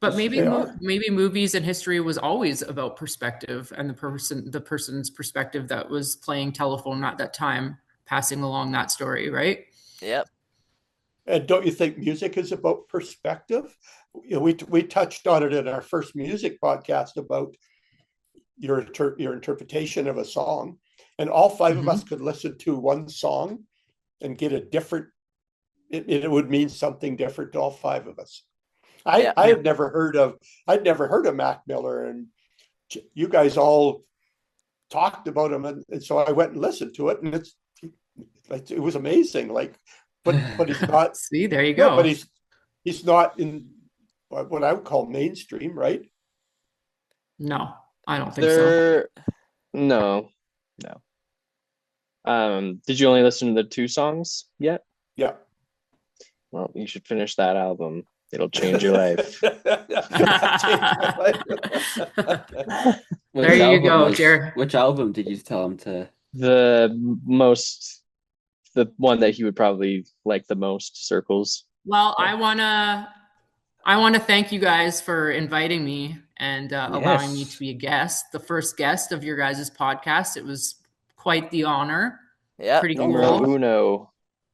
But Yes, maybe they are. maybe movies and history was always about perspective and the person's perspective that was playing telephone at that time, passing along that story, right? Yep. And don't you think music is about perspective? You know, we touched on it in our first music podcast about your interpretation of a song, and all 5 of Mhm. us could listen to one song and get a different. It would mean something different to all 5 of us. Yeah. I had never heard of Mac Miller, and you guys all talked about him, and so I went and listened to it, and it's like it was amazing. Like, but he's not. See, there you No, go. but he's not in what I would call mainstream, right? No, I don't think so. There, no. Did you only listen to the 2 songs yet? Yeah. Well, you should finish that album. It'll change your life. Which There you album go, Jer. Which album did you tell him to? The one that he would probably like the most, Circles. Well, I wanna thank you guys for inviting me and allowing me Yes. to be a guest, the first guest of your guys' podcast. It was quite the honor. Yep. Pretty Numero cool. uno.